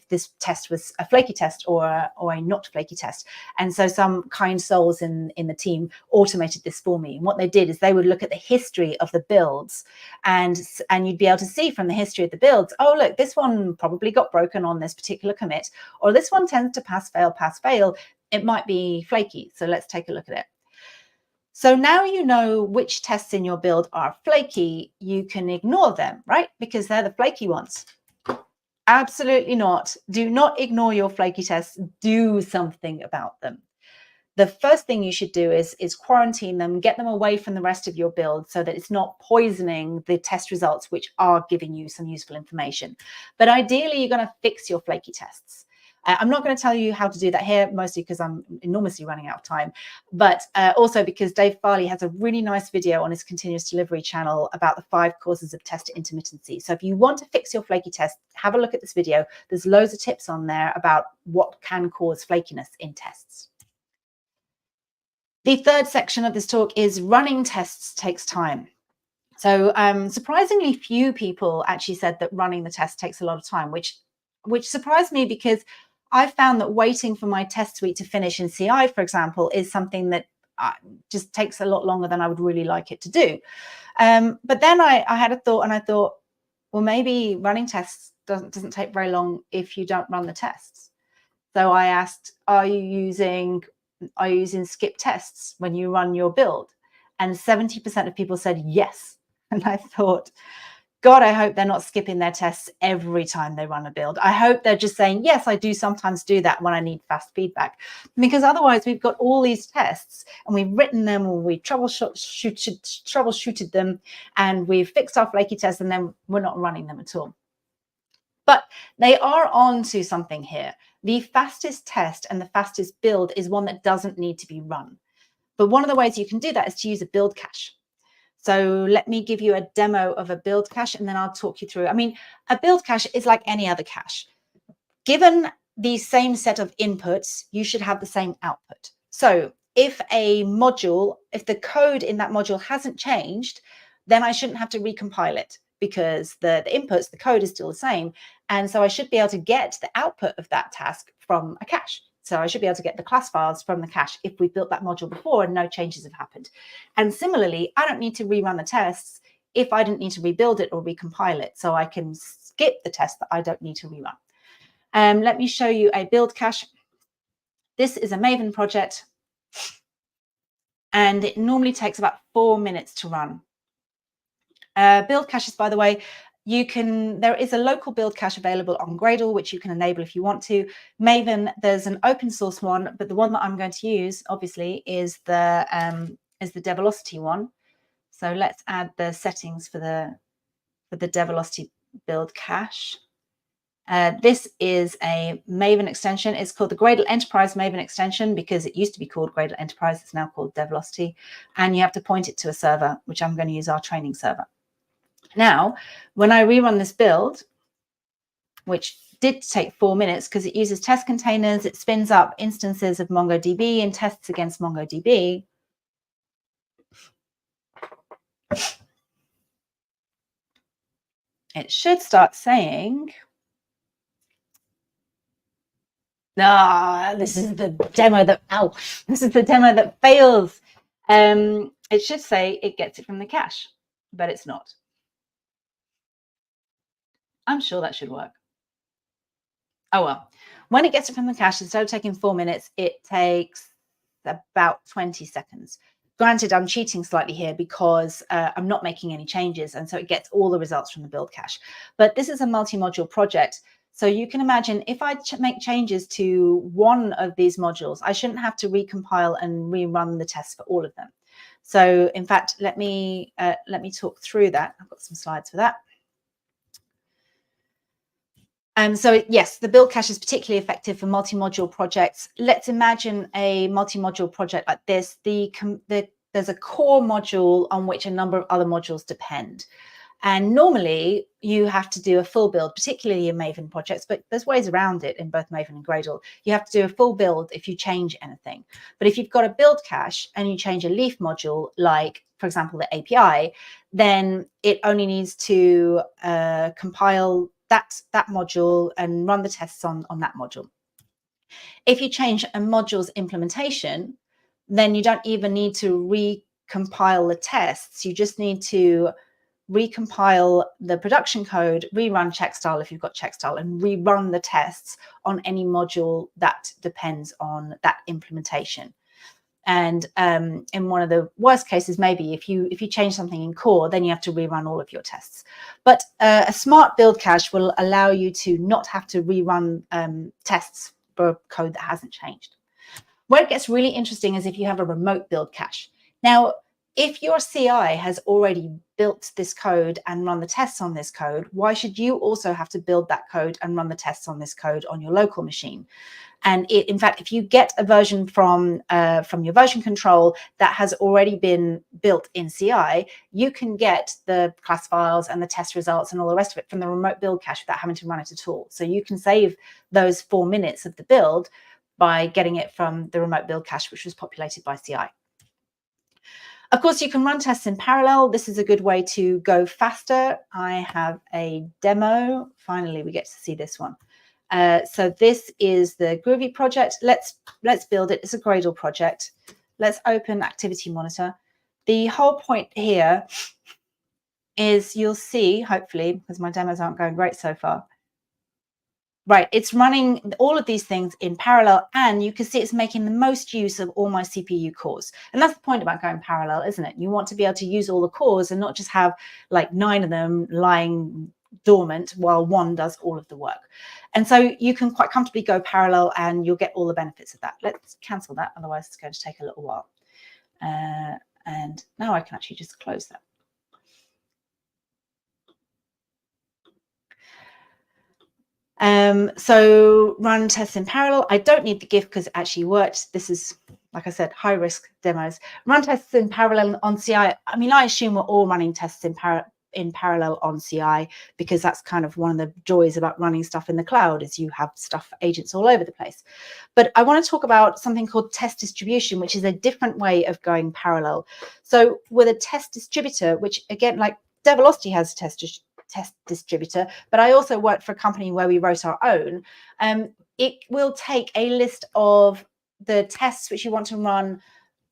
this test was a flaky test or a not flaky test. And so some kind souls in the team automated this for me. And what they did is they would look at the history of the builds, and you'd be able to see from the history of the builds, oh, look, this one probably got broken on this particular commit, or this one tends to pass, fail. It might be flaky. So let's take a look at it. So now you know which tests in your build are flaky. You can ignore them, right? Because they're the flaky ones. Absolutely not. Do not ignore your flaky tests. Do something about them. The first thing you should do is quarantine them, get them away from the rest of your build so that it's not poisoning the test results, which are giving you some useful information. But ideally, you're going to fix your flaky tests. I'm not going to tell you how to do that here, mostly because I'm enormously running out of time, but also because Dave Farley has a really nice video on his continuous delivery channel about the 5 causes of test intermittency. So if you want to fix your flaky test, have a look at this video. There's loads of tips on there about what can cause flakiness in tests. The third section of this talk is running tests takes time. So surprisingly few people actually said that running the test takes a lot of time, which surprised me, because I found that waiting for my test suite to finish in CI, for example, is something that just takes a lot longer than I would really like it to do. But then I had a thought, and I thought, well, maybe running tests doesn't take very long if you don't run the tests. So I asked, are you using skip tests when you run your build? And 70% of people said yes. And I thought, God, I hope they're not skipping their tests every time they run a build. I hope they're just saying, yes, I do sometimes do that when I need fast feedback. Because otherwise we've got all these tests and we've written them, or we troubleshooted them, and we've fixed our flaky tests, and then we're not running them at all. But they are on to something here. The fastest test and the fastest build is one that doesn't need to be run. But one of the ways you can do that is to use a build cache. So let me give you a demo of a build cache, and then I'll talk you through. I mean, a build cache is like any other cache. Given the same set of inputs, you should have the same output. So if the code in that module hasn't changed, then I shouldn't have to recompile it, because the inputs, the code is still the same. And so I should be able to get the output of that task from a cache. So I should be able to get the class files from the cache if we built that module before and no changes have happened. And similarly, I don't need to rerun the tests if I didn't need to rebuild it or recompile it. So I can skip the test that I don't need to rerun. Let me show you a build cache. This is a Maven project, and it normally takes about 4 minutes to run. Build caches, by the way, there is a local build cache available on Gradle, which you can enable if you want to. Maven, there's an open source one, but the one that I'm going to use, obviously, is the Develocity one. So let's add the settings for the Develocity build cache. This is a Maven extension. It's called the Gradle Enterprise Maven extension because it used to be called Gradle Enterprise. It's now called Devlocity. And you have to point it to a server, which I'm going to use our training server. Now, when I rerun this build, which did take 4 minutes because it uses test containers, it spins up instances of MongoDB and tests against MongoDB. It should start saying, this is the demo that, this is the demo that fails. It should say it gets it from the cache, but it's not. I'm sure that should work. Oh, well, when it gets it from the cache, instead of taking 4 minutes, it takes about 20 seconds. Granted, I'm cheating slightly here because I'm not making any changes, and so it gets all the results from the build cache. But this is a multi-module project, so you can imagine if I make changes to one of these modules, I shouldn't have to recompile and rerun the tests for all of them. So, in fact, let me talk through that. I've got some slides for that. So yes, the build cache is particularly effective for multi-module projects. Let's imagine a multi-module project like this. There's a core module on which a number of other modules depend. And normally you have to do a full build, particularly in Maven projects, but there's ways around it in both Maven and Gradle. You have to do a full build if you change anything. But if you've got a build cache and you change a leaf module, like, for example, the API, then it only needs to compile that module and run the tests on that module. If you change a module's implementation, then you don't even need to recompile the tests. You just need to recompile the production code, rerun checkstyle if you've got checkstyle, and rerun the tests on any module that depends on that implementation. And in one of the worst cases, maybe if you change something in core, then you have to rerun all of your tests. But a smart build cache will allow you to not have to rerun tests for code that hasn't changed. Where it gets really interesting is if you have a remote build cache. Now, if your CI has already built this code and run the tests on this code, why should you also have to build that code and run the tests on this code on your local machine? And in fact, if you get a version from your version control that has already been built in CI, you can get the class files and the test results and all the rest of it from the remote build cache without having to run it at all. So you can save those 4 minutes of the build by getting it from the remote build cache, which was populated by CI. Of course, you can run tests in parallel. This is a good way to go faster. I have a demo. Finally, we get to see this one. So this is the Groovy project. Let's build it. It's a Gradle project. Let's open Activity Monitor. The whole point here is you'll see, hopefully, because my demos aren't going great so far. Right, it's running all of these things in parallel, and you can see it's making the most use of all my CPU cores. And that's the point about going parallel, isn't it? You want to be able to use all the cores and not just have like 9 of them lying dormant while one does all of the work. And so you can quite comfortably go parallel and you'll get all the benefits of that. Let's cancel that, otherwise it's going to take a little while. And now I can actually just close that. So run tests in parallel. I don't need the GIF because it actually worked. This is, like I said, high risk demos. Run tests in parallel on CI. I mean, I assume we're all running tests in parallel on CI because that's kind of one of the joys about running stuff in the cloud is you have stuff agents all over the place. But I want to talk about something called test distribution, which is a different way of going parallel. So with a test distributor, which again, like Devoxx has test distributor, but I also worked for a company where we wrote our own. It will take a list of the tests which you want to run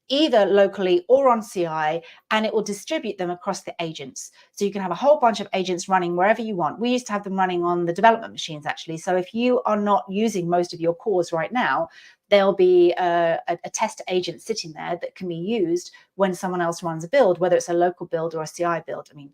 either locally or on CI, and it will distribute them across the agents. So you can have a whole bunch of agents running wherever you want. We used to have them running on the development machines, actually. So if you are not using most of your cores right now, there'll be a test agent sitting there that can be used when someone else runs a build, whether it's a local build or a CI build. I mean,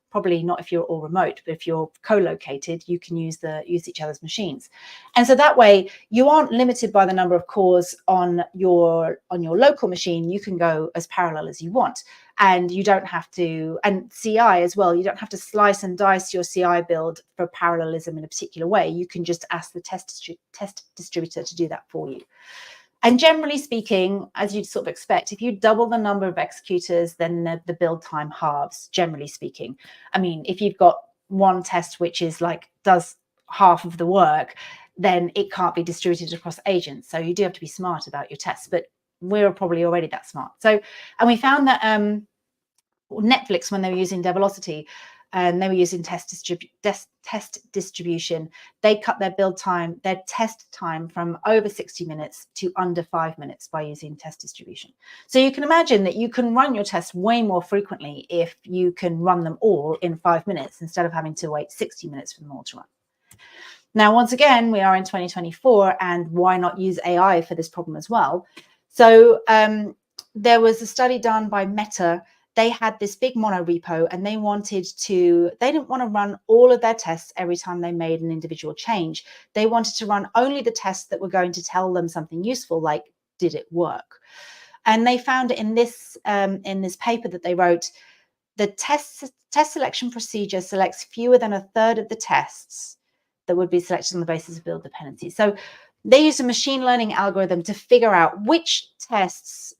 probably not if you're all remote, but if you're co-located, you can use each other's machines. And so that way you aren't limited by the number of cores on your local machine. You can go as parallel as you want. And you don't have to, and CI as well, you don't have to slice and dice your CI build for parallelism in a particular way. You can just ask the test distributor to do that for you. And generally speaking, as you'd sort of expect, if you double the number of executors, then the build time halves, generally speaking. I mean, if you've got one test which is like does half of the work, then it can't be distributed across agents. So you do have to be smart about your tests, but we're probably already that smart. So, and we found that Netflix, when they were using Devoxx, and they were using test distribution, they cut their build time, their test time from over 60 minutes to under 5 minutes by using test distribution. So you can imagine that you can run your tests way more frequently if you can run them all in 5 minutes instead of having to wait 60 minutes for them all to run. Now, once again, we are in 2024, and why not use AI for this problem as well? So there was a study done by Meta. They had this big mono repo, and they didn't want to run all of their tests every time they made an individual change. They wanted to run only the tests that were going to tell them something useful, like, did it work? And they found in this paper that they wrote, the test selection procedure selects fewer than a third of the tests that would be selected on the basis of build dependency. So they used a machine learning algorithm to figure out which tests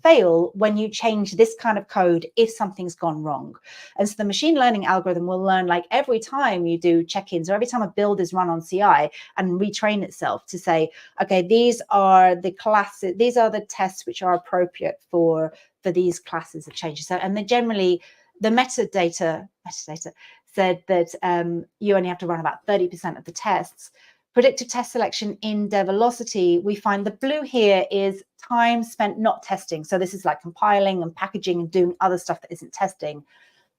fail when you change this kind of code if something's gone wrong. And so the machine learning algorithm will learn, like, every time you do check-ins or every time a build is run on CI, and retrain itself to say, okay, these are the classes, these are the tests which are appropriate for these classes of changes. So, and then generally the metadata said that you only have to run about 30% of the tests. Predictive test selection in Devoxx, we find the blue here is time spent not testing. So this is like compiling and packaging and doing other stuff that isn't testing.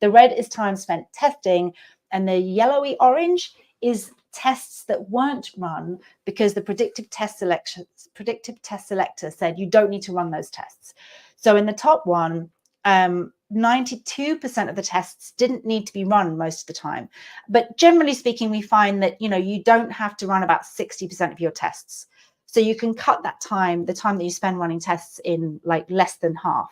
The red is time spent testing, and the yellowy orange is tests that weren't run because the predictive test selector said you don't need to run those tests. So in the top one, 92% of the tests didn't need to be run most of the time. But generally speaking, we find that, you don't have to run about 60% of your tests. So you can cut that time, the time that you spend running tests, in like less than half.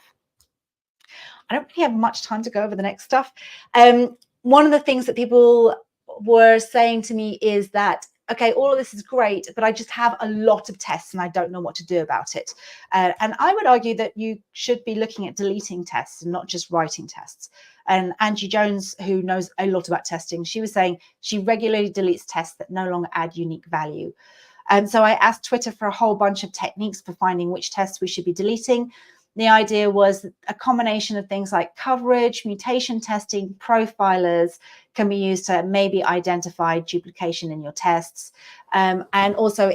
I don't really have much time to go over the next stuff. One of the things that people were saying to me is that, okay, all of this is great, but I just have a lot of tests and I don't know what to do about it. And I would argue that you should be looking at deleting tests and not just writing tests. And Angie Jones, who knows a lot about testing, she was saying she regularly deletes tests that no longer add unique value. And so I asked Twitter for a whole bunch of techniques for finding which tests we should be deleting. The idea was a combination of things like coverage, mutation testing, profilers can be used to maybe identify duplication in your tests. And also,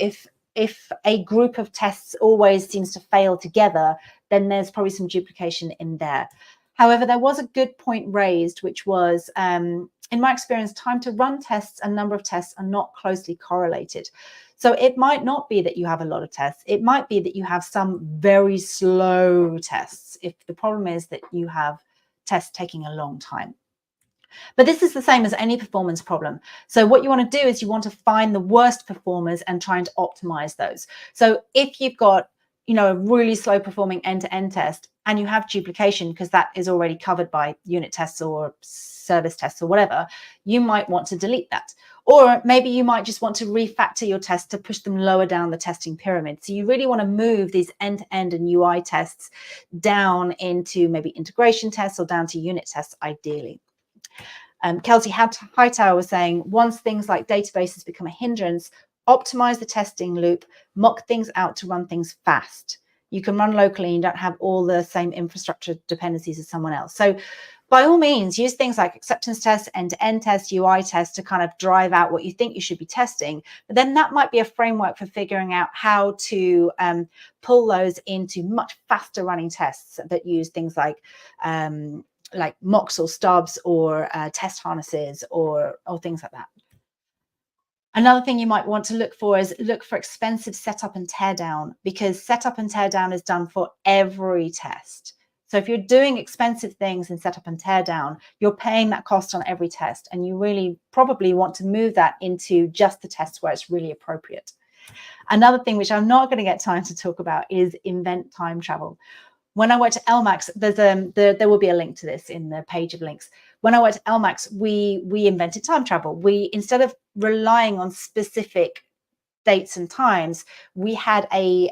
if a group of tests always seems to fail together, then there's probably some duplication in there. However, there was a good point raised, which was, in my experience, time to run tests and number of tests are not closely correlated. So it might not be that you have a lot of tests. It might be that you have some very slow tests, if the problem is that you have tests taking a long time. But this is the same as any performance problem. So what you want to do is you want to find the worst performers and trying to optimize those. So if you've got, a really slow performing end-to-end test and you have duplication because that is already covered by unit tests or service tests or whatever, you might want to delete that. Or maybe you might just want to refactor your tests to push them lower down the testing pyramid. So you really want to move these end-to-end and UI tests down into maybe integration tests or down to unit tests, ideally. Kelsey Hightower was saying, once things like databases become a hindrance, optimize the testing loop, mock things out to run things fast. You can run locally and you don't have all the same infrastructure dependencies as someone else. So by all means, use things like acceptance tests, end-to-end tests, UI tests to kind of drive out what you think you should be testing. But then that might be a framework for figuring out how to pull those into much faster running tests that use things like mocks or stubs or test harnesses or things like that. Another thing you might want to look for is expensive setup and teardown, because setup and teardown is done for every test. So if you're doing expensive things in setup and teardown, you're paying that cost on every test, and you really probably want to move that into just the tests where it's really appropriate. Another thing which I'm not going to get time to talk about is invent time travel. When I worked at LMAX, there will be a link to this in the page of links. When I worked at LMAX, we invented time travel. We, instead of relying on specific dates and times, we had a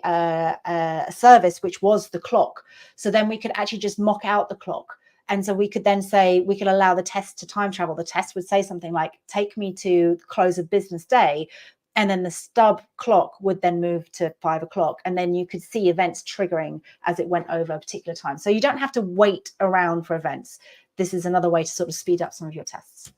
service which was the clock. So then we could actually just mock out the clock. And so we could then say, we could allow the test to time travel. The test would say something like, take me to close of business day. And then the stub clock would then move to 5 o'clock. And then you could see events triggering as it went over a particular time. So you don't have to wait around for events. This is another way to sort of speed up some of your tests.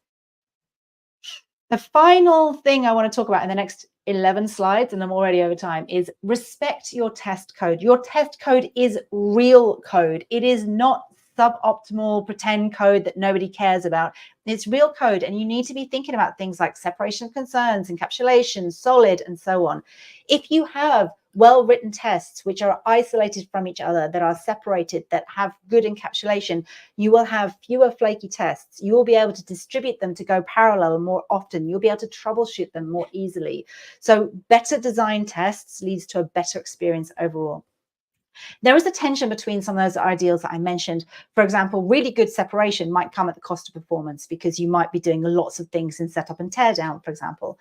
The final thing I want to talk about in the next 11 slides, and I'm already over time, is respect your test code. Your test code is real code. It is not suboptimal pretend code that nobody cares about. It's real code, and you need to be thinking about things like separation of concerns, encapsulation, solid, and so on. If you have well-written tests which are isolated from each other, that are separated, that have good encapsulation, you will have fewer flaky tests. You will be able to distribute them to go parallel more often. You'll be able to troubleshoot them more easily. So better designed tests leads to a better experience overall. There is a tension between some of those ideals that I mentioned. For example, really good separation might come at the cost of performance because you might be doing lots of things in setup and teardown, for example.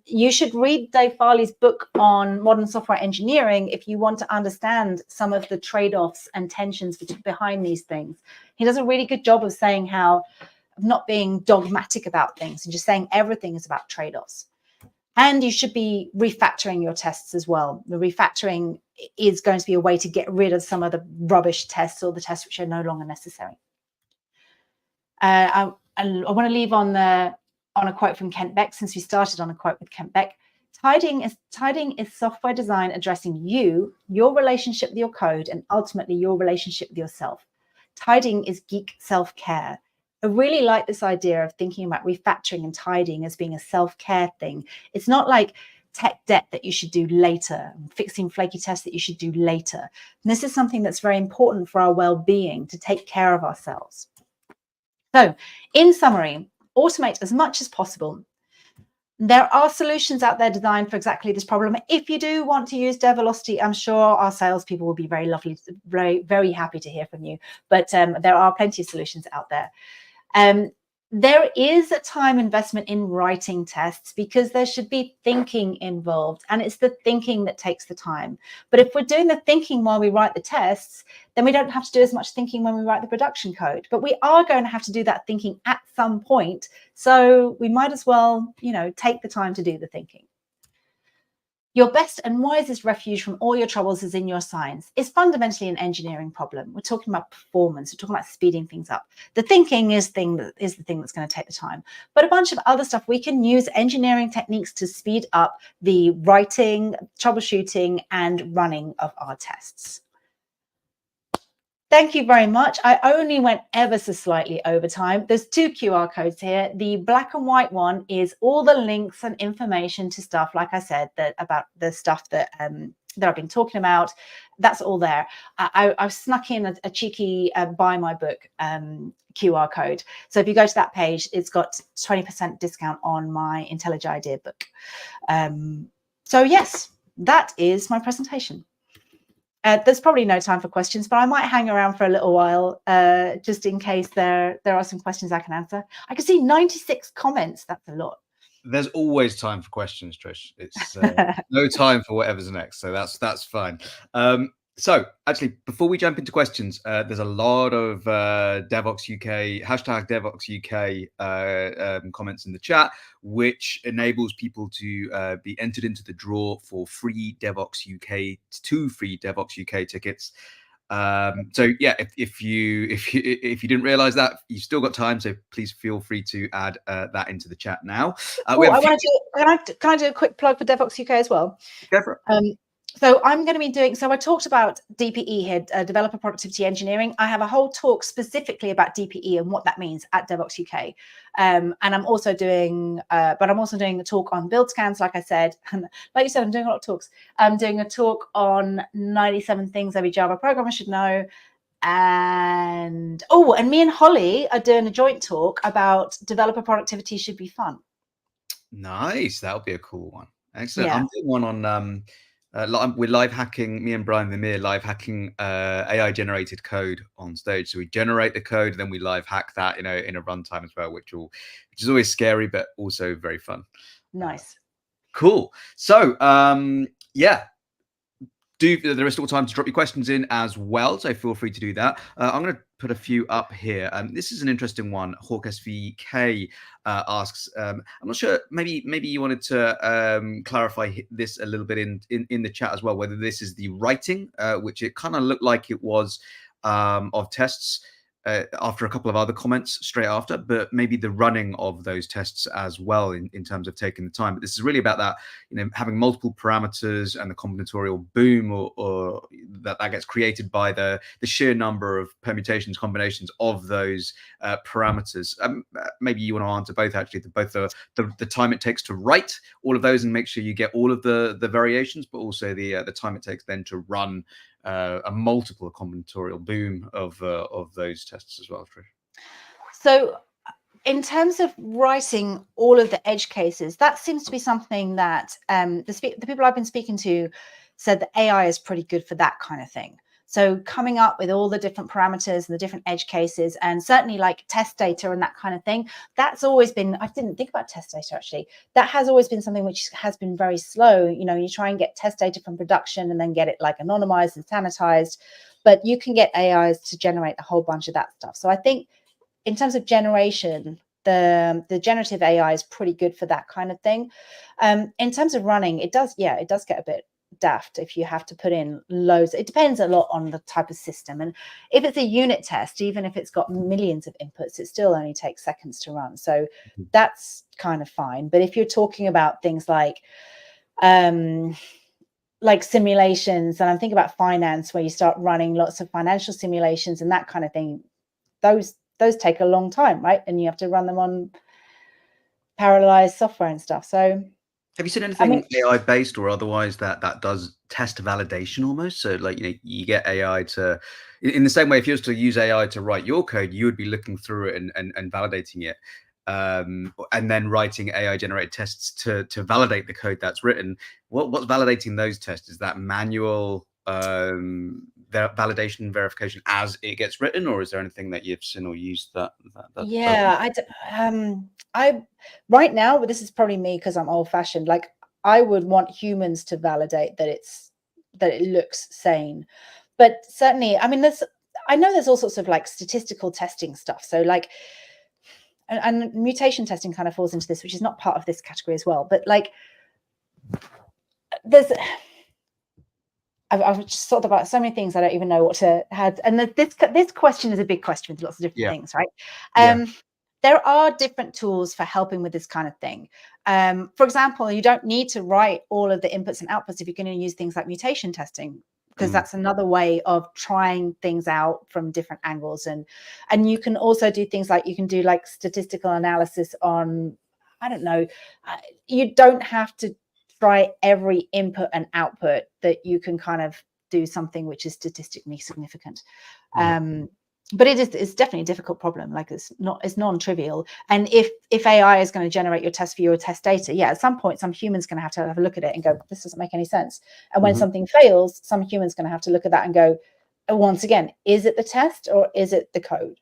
You should read Dave Farley's book on modern software engineering if you want to understand some of the trade-offs and tensions behind these things. He does a really good job of saying how, of not being dogmatic about things and just saying everything is about trade-offs. And you should be refactoring your tests as well. The refactoring is going to be a way to get rid of some of the rubbish tests or the tests which are no longer necessary. I want to leave on a quote from Kent Beck, since we started on a quote with Kent Beck. Tidying is software design addressing you, your relationship with your code, and ultimately your relationship with yourself. Tidying is geek self-care. I really like this idea of thinking about refactoring and tidying as being a self-care thing. It's not like tech debt that you should do later, fixing flaky tests that you should do later. And this is something that's very important for our well-being, to take care of ourselves. So in summary, automate as much as possible. There are solutions out there designed for exactly this problem. If you do want to use Develocity, I'm sure our salespeople will be very lovely, very happy to hear from you. But there are plenty of solutions out there. There is a time investment in writing tests because there should be thinking involved, and it's the thinking that takes the time. But if we're doing the thinking while we write the tests, then we don't have to do as much thinking when we write the production code. But we are going to have to do that thinking at some point. So we might as well, take the time to do the thinking. Your best and wisest refuge from all your troubles is in your science. It's fundamentally an engineering problem. We're talking about performance. We're talking about speeding things up. The thinking is the thing that's going to take the time. But a bunch of other stuff, we can use engineering techniques to speed up the writing, troubleshooting, and running of our tests. Thank you very much. I only went ever so slightly over time. There's 2 QR codes here. The black and white one is all the links and information to stuff, like I said, about the stuff that I've been talking about. That's all there. I've snuck in a cheeky buy my book QR code. So if you go to that page, it's got 20% discount on my IntelliJ Idea book. So yes, that is my presentation. There's probably no time for questions, but I might hang around for a little while just in case there are some questions I can answer. I can see 96 comments. That's a lot. There's always time for questions, Trish. It's no time for whatever's next, so that's fine. So actually, before we jump into questions, there's a lot of Devoxx UK, #Devoxx UK comments in the chat, which enables people to be entered into the draw for free Devoxx UK, 2 free Devoxx UK tickets. So yeah, if you didn't realize that, you've still got time, so please feel free to add that into the chat now. Can I do a quick plug for Devoxx UK as well? Go for it. So I'm going to be doing, so I talked about DPE here, Developer Productivity Engineering. I have a whole talk specifically about DPE and what that means at Devoxx UK. And I'm also doing, a talk on build scans, like I said. And like you said, I'm doing a lot of talks. I'm doing a talk on 97 things every Java programmer should know. and me and Holly are doing a joint talk about developer productivity should be fun. Nice. That'll be a cool one. Excellent. Yeah. I'm doing one on we're live hacking, me and Brian Vermeer live hacking AI generated code on stage. So we generate the code, then we live hack that, in a runtime as well, which is always scary, but also very fun. Nice. Cool. So yeah. There is still time to drop your questions in as well, so feel free to do that. I'm going to put a few up here. This is an interesting one. Hawk SVK asks, I'm not sure, maybe you wanted to clarify this a little bit in the chat as well, whether this is the writing, which it kind of looked like it was, of tests, after a couple of other comments straight after, but maybe the running of those tests as well in terms of taking the time. But this is really about that, having multiple parameters and the combinatorial boom or that gets created by the sheer number of permutations, combinations of those parameters. Maybe you want to answer both, actually, both the time it takes to write all of those and make sure you get all of the variations, but also the time it takes then to run a multiple combinatorial boom of those tests as well, Trish. So in terms of writing all of the edge cases, that seems to be something that the people I've been speaking to said that AI is pretty good for that kind of thing. So coming up with all the different parameters and the different edge cases, and certainly like test data and that kind of thing, that's always been, I didn't think about test data actually, that has always been something which has been very slow. You try and get test data from production and then get it like anonymized and sanitized, but you can get AIs to generate a whole bunch of that stuff. So I think in terms of generation, the generative AI is pretty good for that kind of thing. In terms of running, it does get a bit daft if you have to put in loads. It depends a lot on the type of system, and if it's a unit test, even if it's got millions of inputs, it still only takes seconds to run, so that's kind of fine. But if you're talking about things like simulations, and I'm thinking about finance, where you start running lots of financial simulations and that kind of thing, those take a long time, right? And you have to run them on parallelized software and stuff. So have you seen anything AI based or otherwise that does test validation almost? So like, you get AI to, in the same way, if you was to use AI to write your code, you would be looking through it and validating it, and then writing AI generated tests to validate the code that's written. What's validating those tests? Is that manual validation verification as it gets written, or is there anything that you've seen or used that I right now, but this is probably me because I'm old-fashioned, like I would want humans to validate that it looks sane. But certainly, I mean, I know there's all sorts of like statistical testing stuff, so like and mutation testing kind of falls into this, which is not part of this category as well, but like I've just thought about so many things I don't even know what to add. And this question is a big question with lots of different things, right? There are different tools for helping with this kind of thing. For example, you don't need to write all of the inputs and outputs if you're going to use things like mutation testing, because that's another way of trying things out from different angles. And you can also do things like, you can do like statistical analysis on, I don't know, you don't have to try every input and output, that you can kind of do something which is statistically significant. But it's definitely a difficult problem. Like it's non-trivial. And if AI is going to generate your test for your test data, at some point, some human's going to have a look at it and go, this doesn't make any sense. And when something fails, some human's going to have to look at that and go, once again, is it the test or is it the code?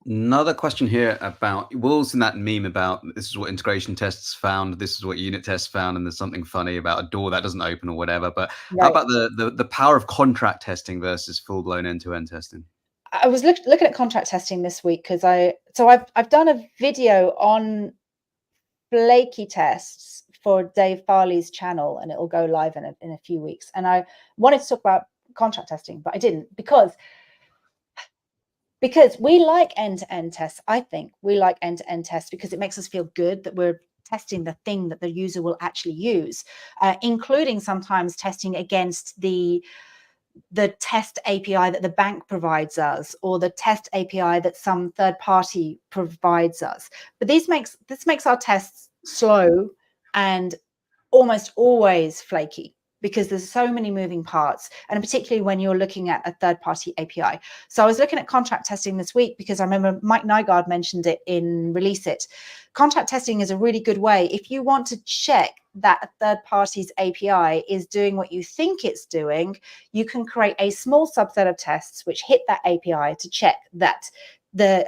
Another question here about, we're also in that meme about this is what integration tests found, this is what unit tests found, and there's something funny about a door that doesn't open or whatever. But how about the power of contract testing versus full-blown end-to-end testing? I was looking at contract testing this week because I've done a video on flaky tests for Dave Farley's channel, and it will go live in a few weeks. And I wanted to talk about contract testing, but I didn't because we like end-to-end tests. I think we like end-to-end tests because it makes us feel good that we're testing the thing that the user will actually use, including sometimes testing against the test API that the bank provides us, or the test API that some third party provides us. But this makes our tests slow and almost always flaky. because there's so many moving parts, and particularly when you're looking at a third-party API. So I was looking at contract testing this week because I remember Mike Nygaard mentioned it in Release It. Contract testing is a really good way if you want to check that a third party's API is doing what you think it's doing. You can create a small subset of tests which hit that API to check that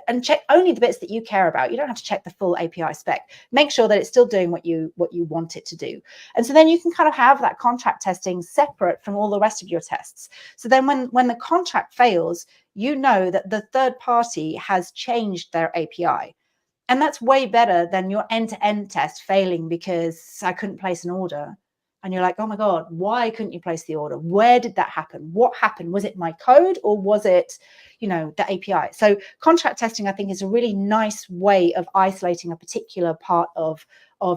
and check only the bits that you care about. You don't have to check the full API spec. Make sure that it's still doing what you want it to do. And so then you can kind of have that contract testing separate from all the rest of your tests. So then when the contract fails, you know that the third party has changed their API. And that's way better than your end-to-end test failing because I couldn't place an order. And you're like, oh my God, why couldn't you place the order? Where did that happen? What happened? Was it my code or was it, the API? So contract testing, I think, is a really nice way of isolating a particular part of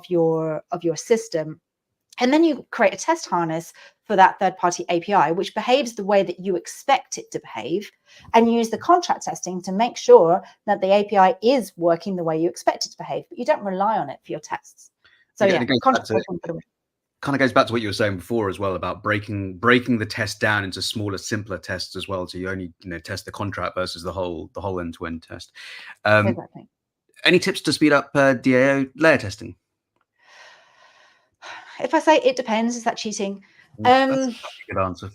your system. And then you create a test harness for that third-party API, which behaves the way that you expect it to behave, and use the contract testing to make sure that the API is working the way you expect it to behave, but you don't rely on it for your tests. So contract testing for the win. Kind of goes back to what you were saying before as well about breaking the test down into smaller, simpler tests as well. So you only test the contract versus the whole end-to-end test. Exactly. Any tips to speed up DAO layer testing? If I say it depends, is that cheating? That's a good answer.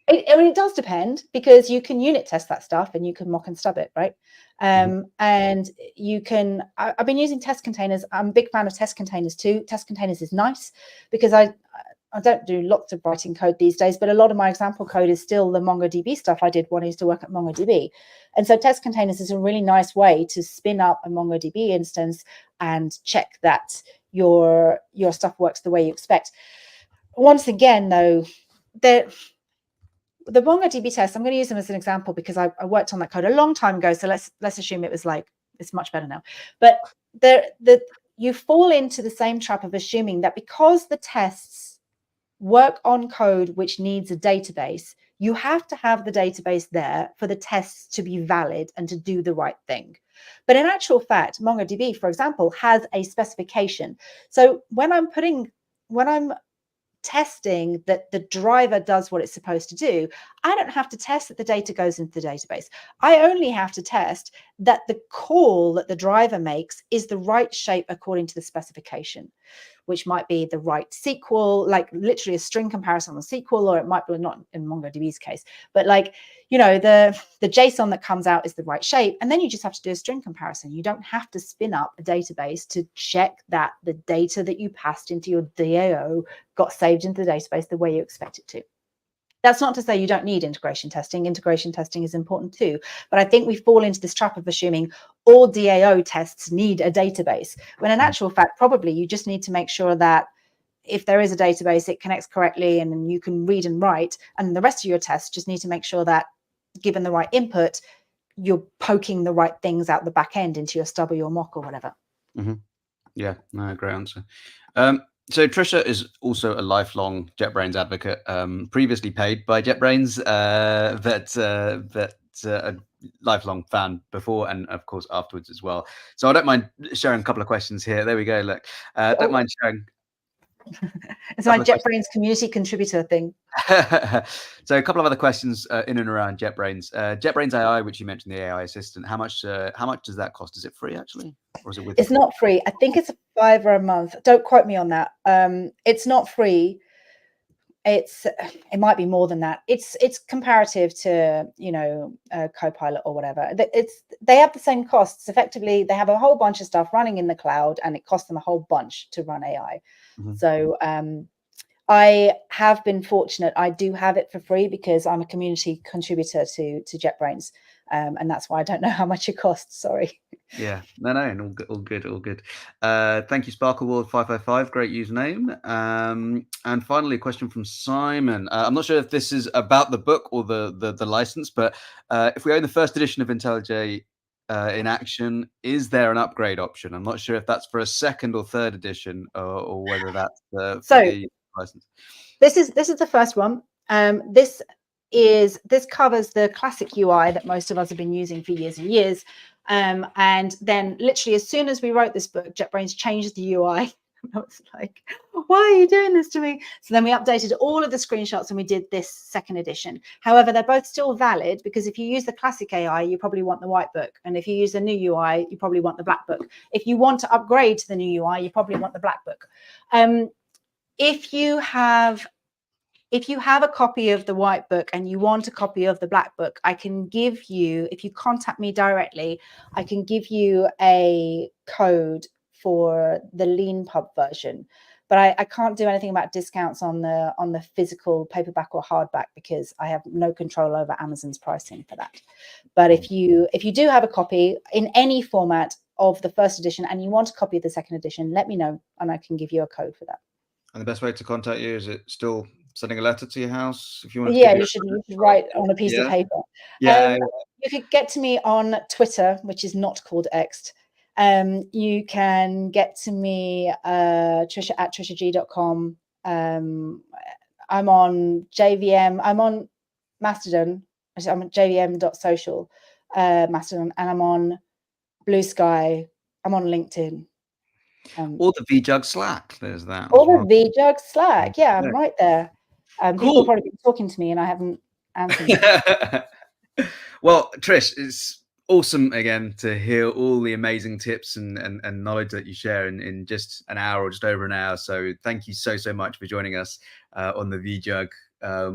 It does depend, because you can unit test that stuff and you can mock and stub it, right? And you can, I've been using test containers. I'm a big fan of test containers too. Test containers is nice because I don't do lots of writing code these days, but a lot of my example code is still the MongoDB stuff I did when I used to work at MongoDB. And so test containers is a really nice way to spin up a MongoDB instance and check that your stuff works the way you expect. Once again, though, the MongoDB test, I'm going to use them as an example because I worked on that code a long time ago. So let's assume it was like, it's much better now. But you fall into the same trap of assuming that because the tests work on code which needs a database, you have to have the database there for the tests to be valid and to do the right thing. But in actual fact, MongoDB, for example, has a specification. So when I'm testing that the driver does what it's supposed to do, I don't have to test that the data goes into the database. I only have to test that the call that the driver makes is the right shape according to the specification, which might be the right SQL, like literally a string comparison on SQL, or it might be not in MongoDB's case, but like, the JSON that comes out is the right shape. And then you just have to do a string comparison. You don't have to spin up a database to check that the data that you passed into your DAO got saved into the database the way you expect it to. That's not to say you don't need integration testing. Integration testing is important too. But I think we fall into this trap of assuming all DAO tests need a database, when in actual fact, probably you just need to make sure that if there is a database, it connects correctly and you can read and write. And the rest of your tests just need to make sure that given the right input, you're poking the right things out the back end into your stub or your mock or whatever. Yeah, no, great answer. So Trisha is also a lifelong JetBrains advocate, previously paid by JetBrains, a lifelong fan before and of course afterwards as well. So I don't mind sharing a couple of questions here. There we go. Look, don't mind sharing. It's my JetBrains community contributor thing. So a couple of other questions in and around JetBrains. JetBrains AI, which you mentioned, the AI assistant. How much does that cost? Is it free actually, or is it with? It's not free. I think it's $5 a month. Don't quote me on that. It's not free. It might be more than that. It's comparative to Copilot or whatever. They have the same costs. Effectively, they have a whole bunch of stuff running in the cloud, and it costs them a whole bunch to run AI. So I have been fortunate. I do have it for free because I'm a community contributor to JetBrains, and that's why I don't know how much it costs. Sorry. Yeah, no, all good. Thank you, SparkleWorld555, great username. And finally, a question from Simon. I'm not sure if this is about the book or the license, but if we own the first edition of IntelliJ in action, is there an upgrade option? I'm not sure if that's for a second or third edition, or whether that's for the license. This is the first one. This covers the classic UI that most of us have been using for years and years. And then literally as soon as we wrote this book, JetBrains changed the UI I was like, why are you doing this to me? So then we updated all of the screenshots and we did this second edition. However, they're both still valid, because if you use the classic AI, you probably want the white book. And if you use the new UI, you probably want the black book. If you want to upgrade to the new UI, you probably want the black book. If you have a copy of the white book and you want a copy of the black book, I can give you, if you contact me directly, I can give you a code for the lean pub version. But I can't do anything about discounts on the physical paperback or hardback, because I have no control over Amazon's pricing for that. But if you do have a copy in any format of the first edition and you want a copy of the second edition, let me know and I can give you a code for that. And the best way to contact you, is it still sending a letter to your house? If you want to, yeah, you should write on a piece of paper. Yeah. You could get to me on Twitter, which is not called X. You can get to me Trisha at trishag.com. I'm on JVM. I'm on Mastodon. I'm at jvm.social, Mastodon, and I'm on Blue Sky. I'm on LinkedIn. Or the vJUG Slack. There's that. Or the vJUG Slack. Yeah, I'm right there. Cool. People have probably been talking to me and I haven't answered. Well, Trish, it's awesome again to hear all the amazing tips and knowledge that you share in just an hour or just over an hour. So thank you so much for joining us on the vJUG.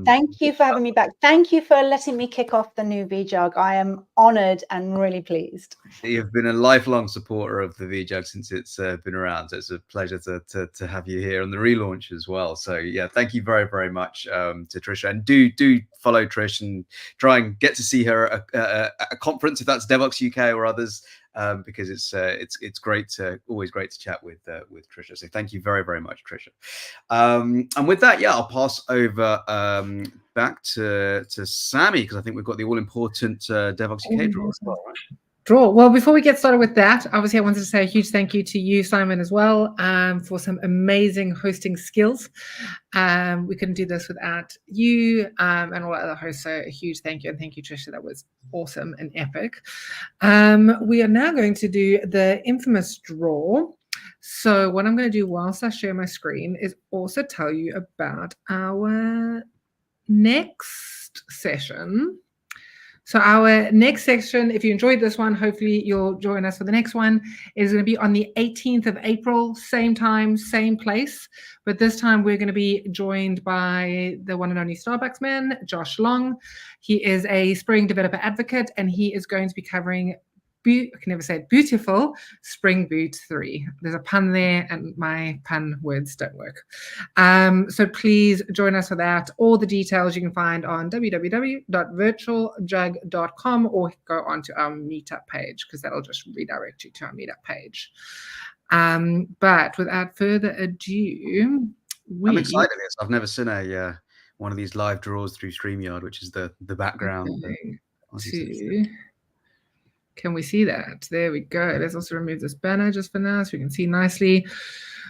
Thank you for having me back. Thank you for letting me kick off the new vJUG. I am honored and really pleased. You've been a lifelong supporter of the vJUG since it's been around. So it's a pleasure to have you here on the relaunch as well. So yeah, thank you very much to Trisha, and do follow Trish and try and get to see her at a conference, if that's Devoxx UK or others, because it's always great to chat with Trisha. So thank you very much, Trisha. And with that, yeah, I'll pass over back to Sammy, because I think we've got the all-important Devoxx UK draw as well, right? Well, before we get started with that, obviously I wanted to say a huge thank you to you, Simon, as well, for some amazing hosting skills. We couldn't do this without you and all the other hosts, so a huge thank you. And thank you, Trisha. That was awesome and epic. We are now going to do the infamous draw. So what I'm going to do whilst I share my screen is also tell you about our next session. So our next section, if you enjoyed this one, hopefully you'll join us for the next one, is going to be on the 18th of April, same time, same place. But this time we're going to be joined by the one and only Starbucks man, Josh Long. He is a Spring developer advocate, and he is going to be covering, I can never say it, beautiful Spring Boot 3. There's a pun there and my pun words don't work. So please join us for that. All the details you can find on www.virtualjug.com, or go onto our meetup page, because that'll just redirect you to our meetup page. But without further ado, I'm excited. I've never seen one of these live draws through StreamYard, which is the background. Can we see that? There we go. Let's also remove this banner just for now so we can see nicely.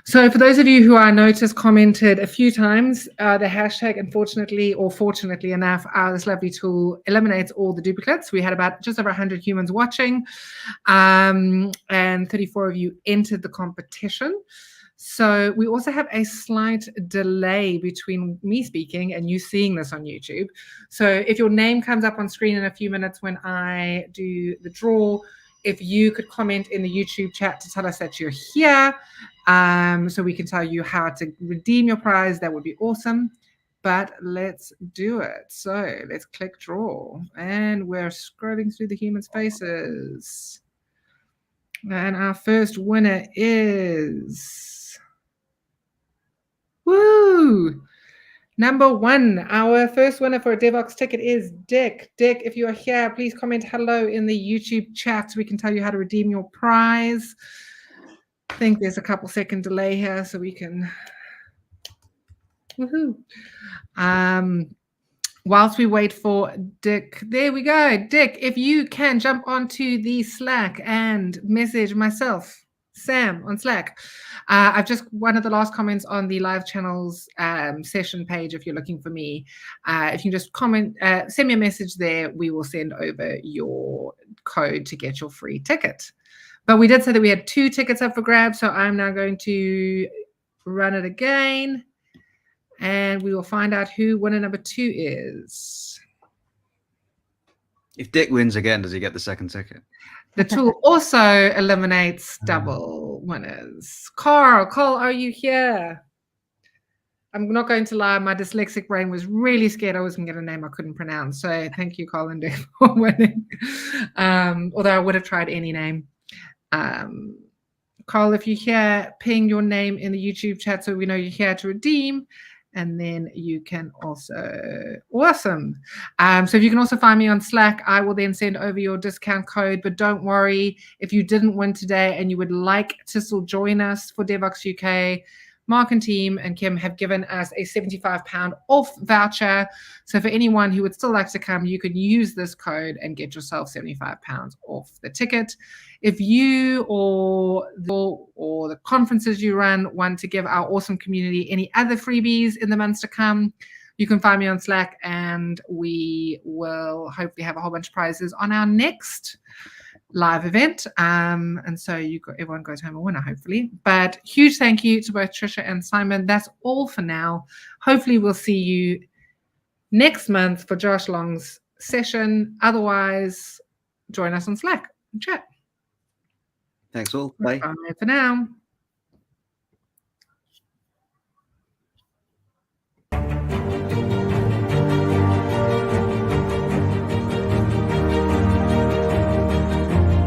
So for those of you who I noticed commented a few times, the hashtag, unfortunately or fortunately enough, this lovely tool eliminates all the duplicates. We had about just over 100 humans watching, and 34 of you entered the competition. So we also have a slight delay between me speaking and you seeing this on YouTube. So if your name comes up on screen in a few minutes when I do the draw, if you could comment in the YouTube chat to tell us that you're here, so we can tell you how to redeem your prize, that would be awesome. But let's do it. So let's click draw, and we're scrolling through the humans' faces. And our first winner is... Woo! Number one, our first winner for a Devoxx ticket is Dick. Dick, if you are here, please comment hello in the YouTube chat so we can tell you how to redeem your prize. I think there's a couple second delay here so we can... Woohoo! Whilst we wait for Dick, there we go. Dick, if you can jump onto the Slack and message myself, Sam, on Slack. I've just one of the last comments on the live channels session page. If you're looking for me, if you can just comment, send me a message there, we will send over your code to get your free ticket. But we did say that we had 2 tickets up for grabs, so I'm now going to run it again, and we will find out who winner number 2 is. If Dick wins again, does he get the second ticket? The tool also eliminates double winners. Carl, are you here? I'm not going to lie, my dyslexic brain was really scared I was going to get a name I couldn't pronounce. So thank you, Carl and Dick, for winning. Although I would have tried any name. Carl, if you're here, ping your name in the YouTube chat so we know you're here to redeem. And then you can also, awesome. So if you can also find me on Slack, I will then send over your discount code. But don't worry, if you didn't win today and you would like to still join us for Devoxx UK, Mark and team and Kim have given us a £75 off voucher. So for anyone who would still like to come, you can use this code and get yourself £75 off the ticket. If you or the conferences you run want to give our awesome community any other freebies in the months to come, you can find me on Slack, and we will hopefully have a whole bunch of prizes on our next live event. And so everyone goes home a winner, hopefully. But huge thank you to both Trisha and Simon. That's all for now. Hopefully we'll see you next month for Josh Long's session. Otherwise, join us on Slack and chat. Thanks all. Bye. Bye for now.